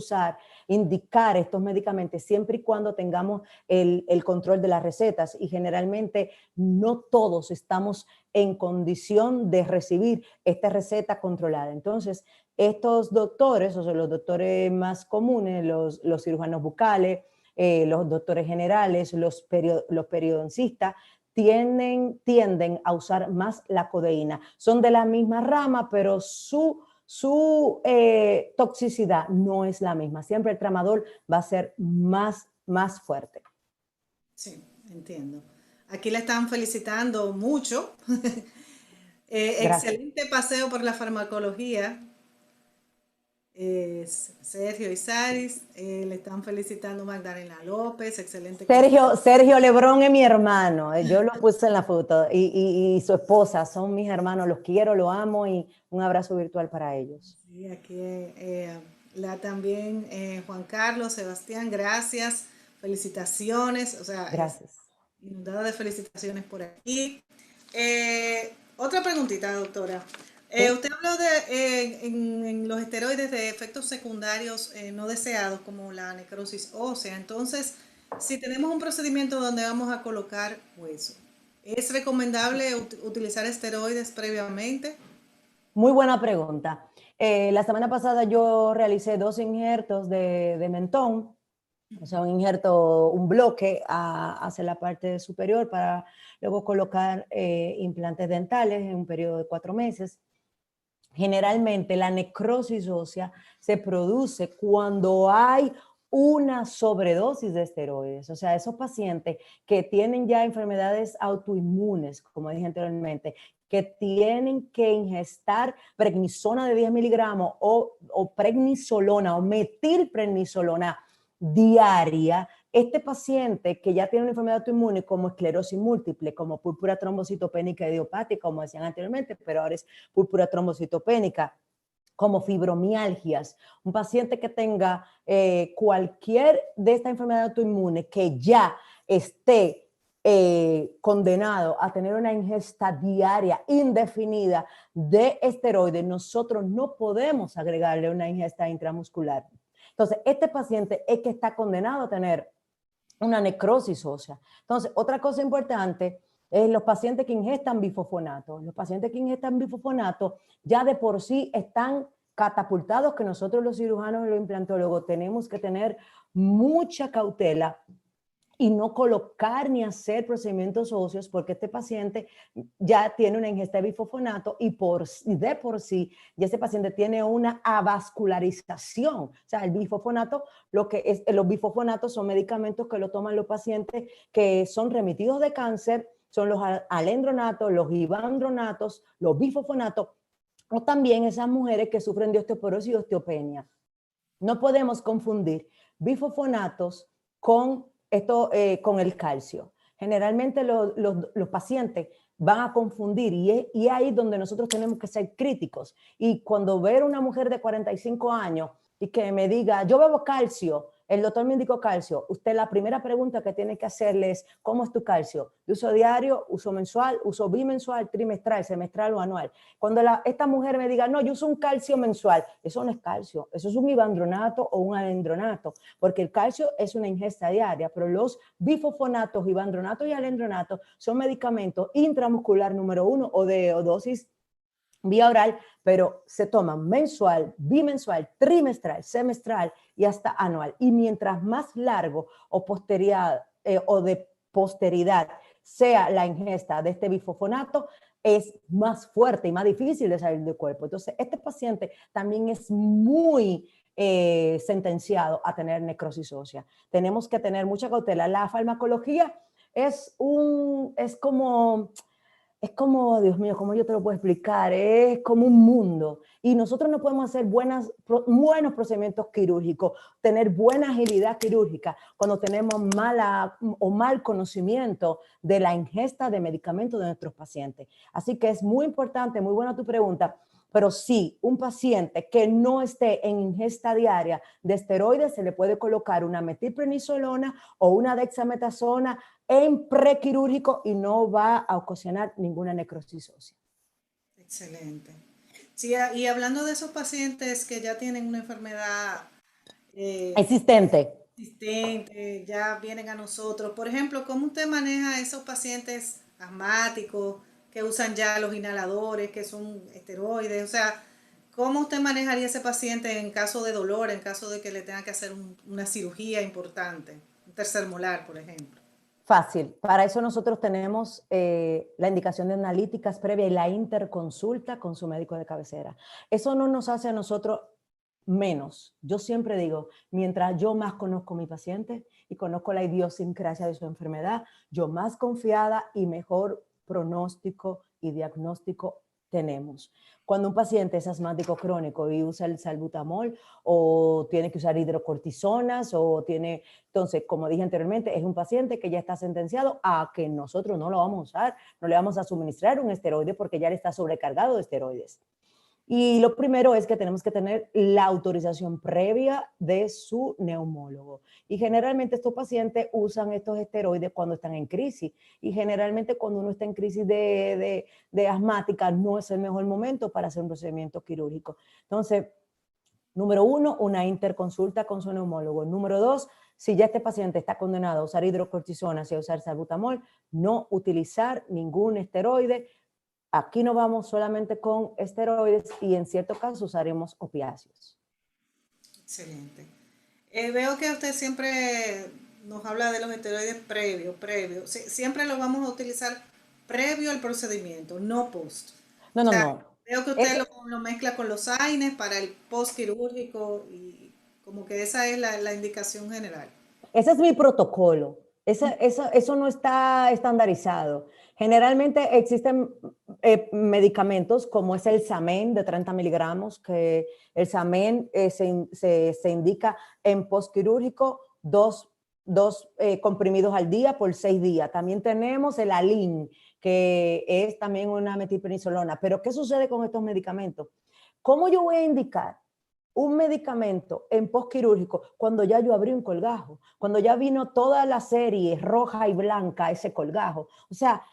indicar estos medicamentos siempre y cuando tengamos el control de las recetas y generalmente no todos estamos en condición de recibir esta receta controlada. Entonces, estos doctores, o sea, los doctores más comunes, los cirujanos bucales, los doctores generales, los periodoncistas, tienden a usar más la codeína. Son de la misma rama, pero su toxicidad no es la misma. Siempre el tramadol va a ser más fuerte. Sí, entiendo. Aquí la están felicitando mucho. Gracias. Excelente paseo por la farmacología. Sergio y Saris, le están felicitando Magdalena López, excelente Sergio Lebrón es mi hermano, yo lo puse en la foto, y su esposa son mis hermanos, los quiero, los amo, y un abrazo virtual para ellos. Sí, aquí también Juan Carlos, Sebastián, gracias, felicitaciones, o sea, es Gracias. inundada de felicitaciones por aquí. Otra preguntita, doctora. ¿Sí? Usted habló de en los esteroides de efectos secundarios no deseados como la necrosis ósea. Entonces, si tenemos un procedimiento donde vamos a colocar hueso, ¿es recomendable utilizar esteroides previamente? Muy buena pregunta. La semana pasada yo realicé 2 injertos de mentón, o sea, un injerto, un bloque hacia la parte superior para luego colocar implantes dentales en un periodo de 4 meses. Generalmente la necrosis ósea se produce cuando hay una sobredosis de esteroides, o sea, esos pacientes que tienen ya enfermedades autoinmunes, como dije anteriormente, que tienen que ingestar prednisona de 10 miligramos o prednisolona o metilprednisolona diaria. Este paciente que ya tiene una enfermedad autoinmune como esclerosis múltiple, como púrpura trombocitopénica idiopática, como decían anteriormente, pero ahora es púrpura trombocitopénica, como fibromialgias, un paciente que tenga cualquier de esta enfermedad autoinmune que ya esté condenado a tener una ingesta diaria indefinida de esteroides, nosotros no podemos agregarle una ingesta intramuscular. Entonces, este paciente es que está condenado a tener una necrosis ósea. Entonces, otra cosa importante es los pacientes que ingestan bifosfonato. Los pacientes que ingestan bifosfonato ya de por sí están catapultados, que nosotros los cirujanos y los implantólogos tenemos que tener mucha cautela y no colocar ni hacer procedimientos óseos porque este paciente ya tiene una ingesta de bifosfonato y de por sí ya ese paciente tiene una avascularización. O sea, el bifosfonato, los bifosfonatos son medicamentos que lo toman los pacientes que son remitidos de cáncer, son los alendronatos, los ivandronatos, los bifosfonatos, o también esas mujeres que sufren de osteoporosis y osteopenia. No podemos confundir bifosfonatos con el calcio. Generalmente los pacientes van a confundir y ahí donde nosotros tenemos que ser críticos. Y cuando ver una mujer de 45 años y que me diga, yo bebo calcio, el doctor me indicó calcio, usted la primera pregunta que tiene que hacerle es, ¿cómo es tu calcio? ¿De uso diario, uso mensual, uso bimensual, trimestral, semestral o anual? Cuando esta mujer me diga, no, yo uso un calcio mensual, eso no es calcio, eso es un ivandronato o un alendronato, porque el calcio es una ingesta diaria, pero los bifosfonatos, ivandronatos y alendronatos son medicamentos intramuscular número 1 o de dosis vía oral, pero se toman mensual, bimensual, trimestral, semestral y hasta anual. Y mientras más largo o de posteridad sea la ingesta de este bifosfonato, es más fuerte y más difícil de salir del cuerpo. Entonces, este paciente también es muy sentenciado a tener necrosis ósea. Tenemos que tener mucha cautela. La farmacología es como, Dios mío, ¿cómo yo te lo puedo explicar? Es como un mundo. Y nosotros no podemos hacer buenos procedimientos quirúrgicos, tener buena agilidad quirúrgica cuando tenemos mal conocimiento de la ingesta de medicamentos de nuestros pacientes. Así que es muy importante, muy buena tu pregunta, pero sí, un paciente que no esté en ingesta diaria de esteroides, se le puede colocar una metilprednisolona o una dexametasona en prequirúrgico y no va a ocasionar ninguna necrosis ósea. Excelente. Sí, y hablando de esos pacientes que ya tienen una enfermedad eh, Existente. existente, ya vienen a nosotros. Por ejemplo, ¿cómo usted maneja esos pacientes asmáticos que usan ya los inhaladores, que son esteroides? O sea, ¿cómo usted manejaría ese paciente en caso de dolor, en caso de que le tenga que hacer una cirugía importante, un tercer molar, por ejemplo? Fácil. Para eso nosotros tenemos la indicación de analíticas previa y la interconsulta con su médico de cabecera. Eso no nos hace a nosotros menos. Yo siempre digo, mientras yo más conozco a mi paciente y conozco la idiosincrasia de su enfermedad, yo más confiada y mejor pronóstico y diagnóstico tenemos. Cuando un paciente es asmático crónico y usa el salbutamol o tiene que usar hidrocortisonas o tiene, entonces, como dije anteriormente, es un paciente que ya está sentenciado a que nosotros no lo vamos a usar, no le vamos a suministrar un esteroide porque ya le está sobrecargado de esteroides. Y lo primero es que tenemos que tener la autorización previa de su neumólogo. Y generalmente estos pacientes usan estos esteroides cuando están en crisis. Y generalmente cuando uno está en crisis de asmática no es el mejor momento para hacer un procedimiento quirúrgico. Entonces, número 1, una interconsulta con su neumólogo. Número 2, si ya este paciente está condenado a usar hidrocortisonas y a usar salbutamol, no utilizar ningún esteroide. Aquí no vamos solamente con esteroides y en ciertos casos usaremos opiáceos. Excelente. Veo que usted siempre nos habla de los esteroides previo. Siempre los vamos a utilizar previo al procedimiento, no post. No, O no, sea, no. veo que usted lo mezcla con los AINES para el post quirúrgico y como que esa es la indicación general. Ese es mi protocolo. Eso no está estandarizado. Generalmente existen medicamentos como es el Xamen de 30 miligramos, que el Xamen se indica en postquirúrgico dos comprimidos al día por 6 días. También tenemos el Alin, que es también una metilprednisolona. Pero ¿qué sucede con estos medicamentos? ¿Cómo yo voy a indicar un medicamento en postquirúrgico cuando ya yo abrí un colgajo, cuando ya vino toda la serie roja y blanca ese colgajo? O sea,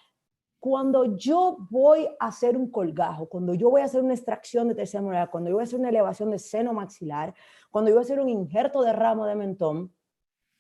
cuando yo voy a hacer un colgajo, cuando yo voy a hacer una extracción de tercera molar, cuando yo voy a hacer una elevación de seno maxilar, cuando yo voy a hacer un injerto de ramo de mentón,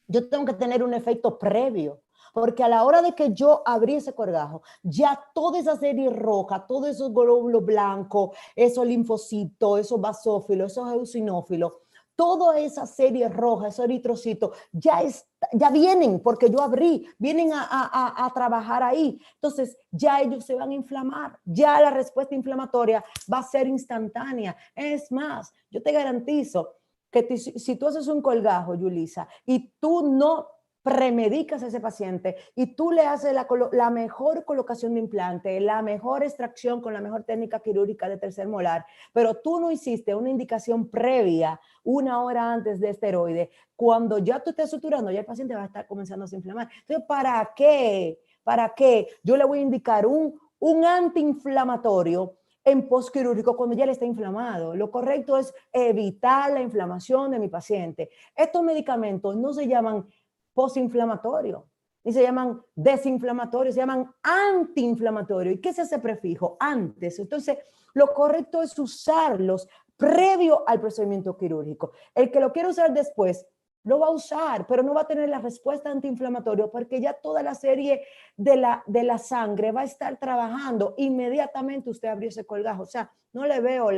yo tengo que tener un efecto previo. Porque a la hora de que yo abrí ese colgajo, ya toda esa serie roja, todos esos glóbulos blancos, esos linfocitos, esos basófilos, esos eosinófilos, toda esa serie roja, esos eritrocitos, ya vienen, porque yo abrí, vienen a trabajar ahí. Entonces, ya ellos se van a inflamar, ya la respuesta inflamatoria va a ser instantánea. Es más, yo te garantizo que si tú haces un colgajo, Yulisa, y tú no premedicas a ese paciente y tú le haces la mejor colocación de implante, la mejor extracción con la mejor técnica quirúrgica de tercer molar, pero tú no hiciste una indicación previa 1 hora antes de esteroide, cuando ya tú estés suturando, ya el paciente va a estar comenzando a se inflamar. Entonces, ¿para qué? ¿Para qué? Yo le voy a indicar un antiinflamatorio en postquirúrgico cuando ya le está inflamado. Lo correcto es evitar la inflamación de mi paciente. Estos medicamentos no se llaman postinflamatorios, ni se llaman desinflamatorios, se llaman antiinflamatorios. ¿Y qué es ese prefijo? Antes. Entonces, lo correcto es usarlos previo al procedimiento quirúrgico. El que lo quiere usar después, lo va a usar, pero no va a tener la respuesta antiinflamatoria porque ya toda la serie de la sangre va a estar trabajando. Inmediatamente usted abrió ese colgajo. O sea, no le veo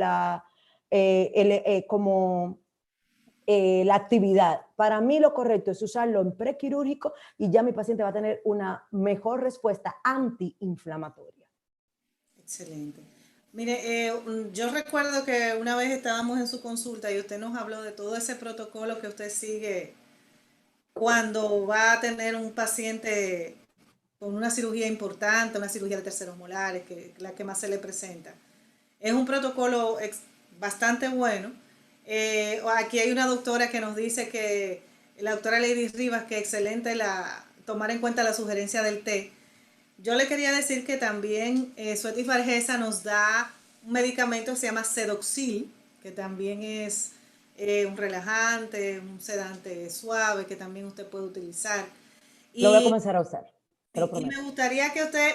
como la actividad. Para mí lo correcto es usarlo en prequirúrgico y ya mi paciente va a tener una mejor respuesta antiinflamatoria. Excelente. Mire, yo recuerdo que una vez estábamos en su consulta y usted nos habló de todo ese protocolo que usted sigue cuando va a tener un paciente con una cirugía importante, una cirugía de terceros molares, que la que más se le presenta. Es un protocolo bastante bueno. Aquí hay una doctora que nos dice que, la doctora Lady Rivas, que excelente tomar en cuenta la sugerencia del té. Yo le quería decir que también Sueti Fargesa nos da un medicamento que se llama Sedoxil, que también es un relajante, un sedante suave que también usted puede utilizar. Lo voy a Y, comenzar a usar, te lo y me prometo. gustaría que usted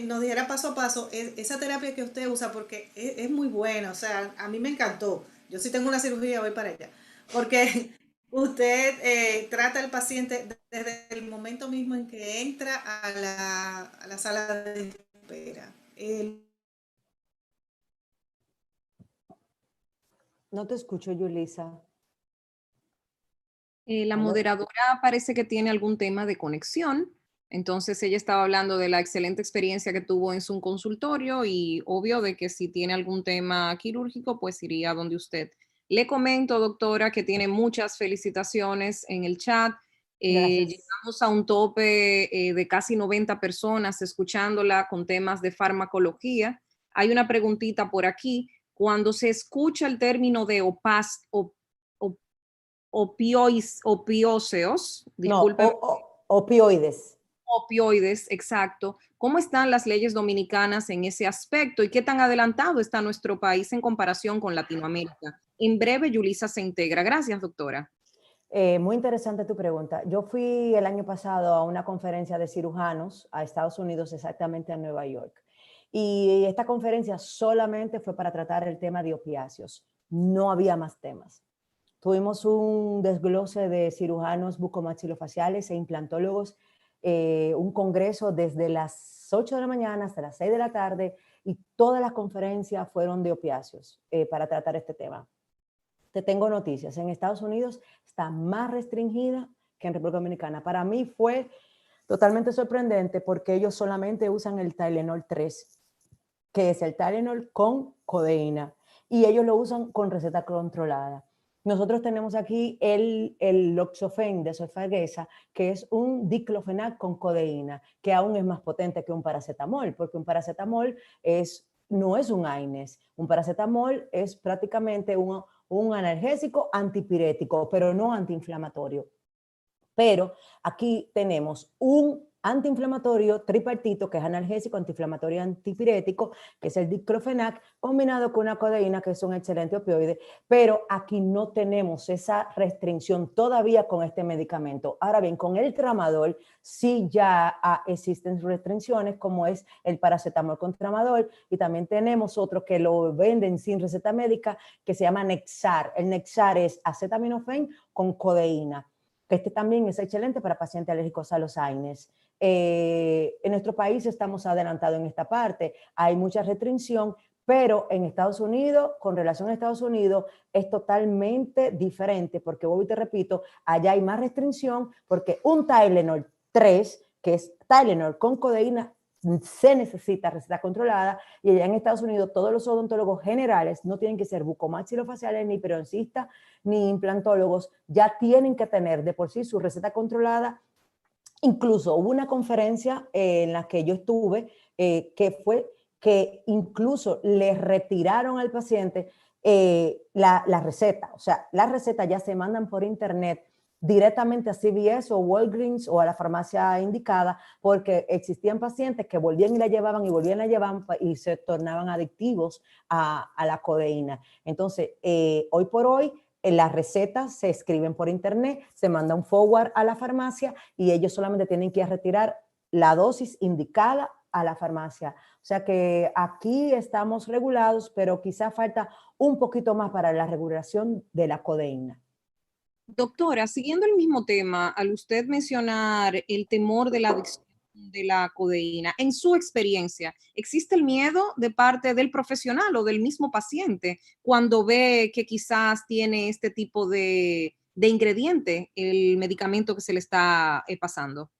nos dijera paso a paso esa terapia que usted usa, porque es muy buena, o sea, a mí me encantó. Yo sí tengo una cirugía, voy para allá. Porque usted trata al paciente desde el momento mismo en que entra a la sala de espera. No te escucho, Yulisa. La ¿Aló? moderadora parece que tiene algún tema de conexión. Entonces ella estaba hablando de la excelente experiencia que tuvo en su consultorio y obvio de que si tiene algún tema quirúrgico, pues iría donde usted. Le comento, doctora, que tiene muchas felicitaciones en el chat. Gracias. Llegamos a un tope de casi 90 personas escuchándola con temas de farmacología. Hay una preguntita por aquí. Cuando se escucha el término de opióceos, No, disculpe, opioides. opioides, exacto. ¿Cómo están las leyes dominicanas en ese aspecto y qué tan adelantado está nuestro país en comparación con Latinoamérica? En breve, Yulisa se integra. Gracias, doctora. Muy interesante tu pregunta. Yo fui el año pasado a una conferencia de cirujanos a Estados Unidos, exactamente a Nueva York. Y esta conferencia solamente fue para tratar el tema de opiáceos. No había más temas. Tuvimos un desglose de cirujanos bucomaxilofaciales e implantólogos, un congreso desde las 8 de la mañana hasta las 6 de la tarde y todas las conferencias fueron de opiáceos para tratar este tema. Te tengo noticias. En Estados Unidos está más restringida que en República Dominicana. Para mí fue totalmente sorprendente porque ellos solamente usan el Tylenol 3, que es el Tylenol con codeína, y ellos lo usan con receta controlada. Nosotros tenemos aquí el Loxofen de Sofagesa, que es un diclofenac con codeína, que aún es más potente que un paracetamol, porque un paracetamol no es un AINES. Un paracetamol es prácticamente un analgésico antipirético, pero no antiinflamatorio. Pero aquí tenemos un antiinflamatorio tripartito, que es analgésico, antiinflamatorio, antipirético, que es el diclofenac, combinado con una codeína, que es un excelente opioide, pero aquí no tenemos esa restricción todavía con este medicamento. Ahora bien, con el tramadol sí ya existen restricciones, como es el paracetamol con tramadol, y también tenemos otro que lo venden sin receta médica, que se llama Nexar. El Nexar es acetaminofén con codeína. Este también es excelente para pacientes alérgicos a los AINES. En nuestro país estamos adelantados en esta parte. Hay mucha restricción, pero en Estados Unidos, con relación a Estados Unidos, es totalmente diferente, porque vuelvo y te repito, allá hay más restricción, porque un Tylenol 3, que es Tylenol con codeína, se necesita receta controlada, y allá en Estados Unidos todos los odontólogos generales no tienen que ser bucomaxilofaciales, ni periodoncistas, ni implantólogos, ya tienen que tener de por sí su receta controlada. Incluso hubo una conferencia en la que yo estuve, que fue que incluso le retiraron al paciente la receta. O sea, las recetas ya se mandan por internet directamente a CVS o Walgreens o a la farmacia indicada, porque existían pacientes que volvían y la llevaban y volvían y la llevaban y se tornaban adictivos a la codeína. Entonces, hoy por hoy, las recetas se escriben por internet, se manda un forward a la farmacia y ellos solamente tienen que ir a retirar la dosis indicada a la farmacia. O sea que aquí estamos regulados, pero quizá falta un poquito más para la regulación de la codeína. Doctora, siguiendo el mismo tema, al usted mencionar el temor de la adicción de la codeína, en su experiencia, ¿existe el miedo de parte del profesional o del mismo paciente cuando ve que quizás tiene este tipo de ingrediente, el medicamento que se le está pasando?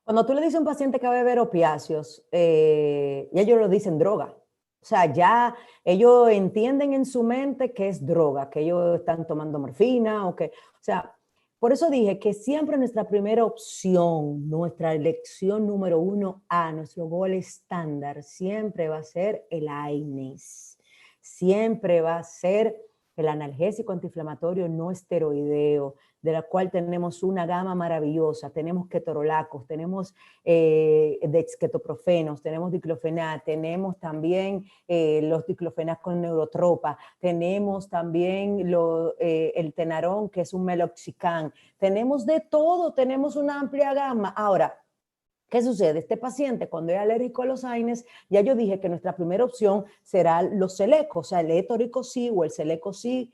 Cuando tú le dices a un paciente que va a beber opiáceos, ya ellos lo dicen droga. O sea, ya ellos entienden en su mente que es droga, que ellos están tomando morfina o sea, por eso dije que siempre nuestra primera opción, nuestra elección número 1A, nuestro gol estándar, siempre va a ser el AINES. Siempre va a ser el analgésico antiinflamatorio no esteroideo, de la cual tenemos una gama maravillosa. Tenemos ketorolacos, tenemos dexketoprofenos, tenemos diclofenac, tenemos también los diclofenac con neurotropa, tenemos también el tenarón, que es un meloxicam, tenemos de todo, tenemos una amplia gama. Ahora, ¿qué sucede? Este paciente, cuando es alérgico a los AINES, ya yo dije que nuestra primera opción será los selecos, o sea, el etoricosí o el selecosí.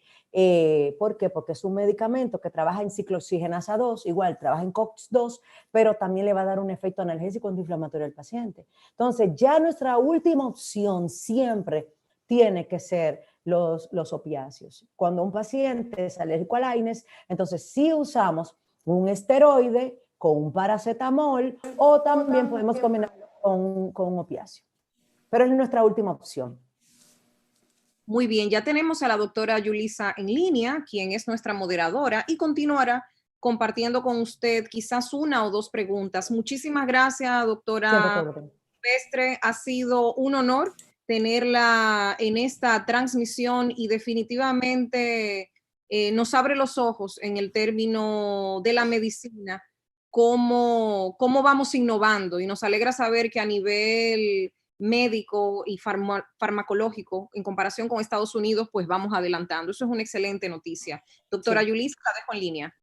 ¿Por qué? Porque es un medicamento que trabaja en ciclooxigenasa 2, igual trabaja en COX-2, pero también le va a dar un efecto analgésico antiinflamatorio al paciente. Entonces, ya nuestra última opción siempre tiene que ser los opiáceos. Cuando un paciente es alérgico al AINES, entonces sí usamos un esteroide con un paracetamol o también podemos combinarlo con opiáceo. Pero es nuestra última opción. Muy bien, ya tenemos a la doctora Yulisa en línea, quien es nuestra moderadora y continuará compartiendo con usted quizás una o dos preguntas. Muchísimas gracias, doctora Silvestre. Ha sido un honor tenerla en esta transmisión y definitivamente nos abre los ojos en el término de la medicina, cómo vamos innovando, y nos alegra saber que a nivel médico y farmacológico, en comparación con Estados Unidos, pues vamos adelantando. Eso es una excelente noticia. Doctora Sí. Yulisa, la dejo en línea.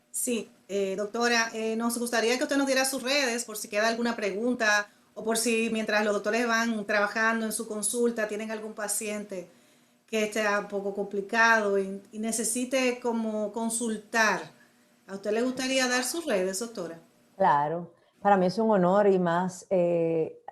Sí, doctora, nos gustaría que usted nos diera sus redes por si queda alguna pregunta o por si mientras los doctores van trabajando en su consulta tienen algún paciente que esté un poco complicado y necesite como consultar. ¿A usted le gustaría dar sus redes, doctora? Claro, para mí es un honor y más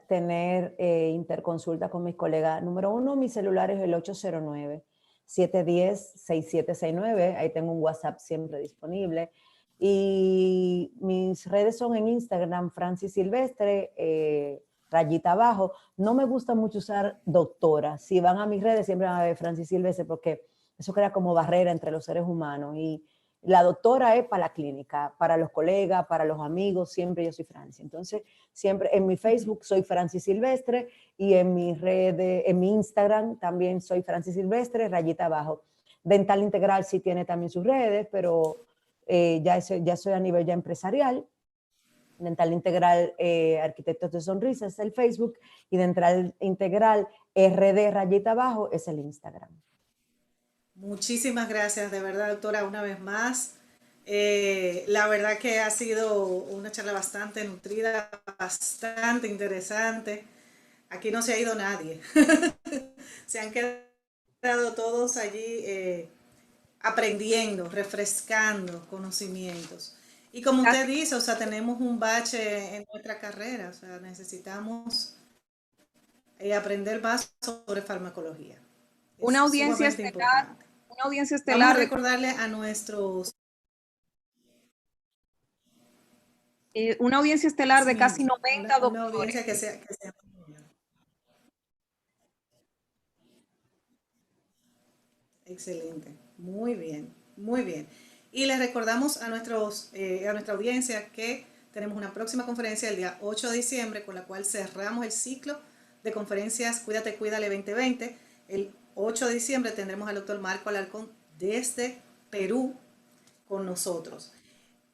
tener interconsulta con mis colegas. Número uno, mi celular es el 809-710-6769. Ahí tengo un WhatsApp siempre disponible. Y mis redes son en Instagram, Francis Silvestre, rayita abajo. No me gusta mucho usar doctora. Si van a mis redes siempre van a ver Francis Silvestre porque eso crea como barrera entre los seres humanos. Y la doctora es para la clínica, para los colegas, para los amigos, siempre yo soy Francis. Entonces, siempre en mi Facebook soy Francis Silvestre y en mi red, en mi Instagram también soy Francis Silvestre, rayita abajo. Dental Integral sí tiene también sus redes, pero ya soy a nivel ya empresarial. Dental Integral Arquitectos de Sonrisas es el Facebook y Dental Integral RD rayita abajo es el Instagram. Muchísimas gracias, de verdad, doctora, una vez más. La verdad que ha sido una charla bastante nutrida, bastante interesante. Aquí no se ha ido nadie. Se han quedado todos allí aprendiendo, refrescando conocimientos. Y como usted dice, o sea, tenemos un bache en nuestra carrera, o sea, necesitamos aprender más sobre farmacología. Una Es audiencia sumamente estelar, importante. una audiencia Vamos a estelar de, recordarle a nuestros... una audiencia estelar Así de casi mismo, 90 una doctores. audiencia que sea... Excelente, muy bien, muy bien. Y les recordamos a nuestra audiencia que tenemos una próxima conferencia el día 8 de diciembre, con la cual cerramos el ciclo de conferencias Cuídate, Cuídale 2020. El 8 de diciembre tendremos al doctor Marco Alarcón desde Perú con nosotros.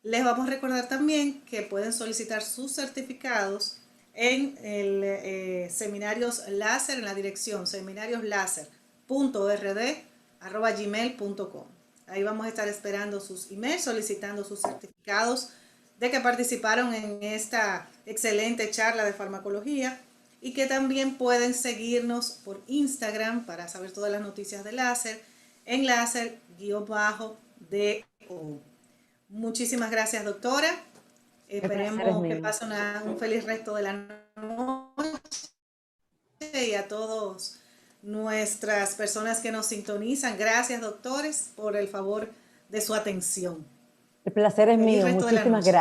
Les vamos a recordar también que pueden solicitar sus certificados en el seminarios láser, en la dirección seminariosláser.rd@gmail.com. Ahí vamos a estar esperando sus emails, solicitando sus certificados de que participaron en esta excelente charla de farmacología, y que también pueden seguirnos por Instagram para saber todas las noticias de láser en láser_do. Muchísimas gracias, doctora. Esperemos que pase un feliz resto de la noche, y a todos nuestras personas que nos sintonizan. Gracias, doctores, por el favor de su atención. El placer es Feliz mío. resto de la Muchísimas noche. gracias.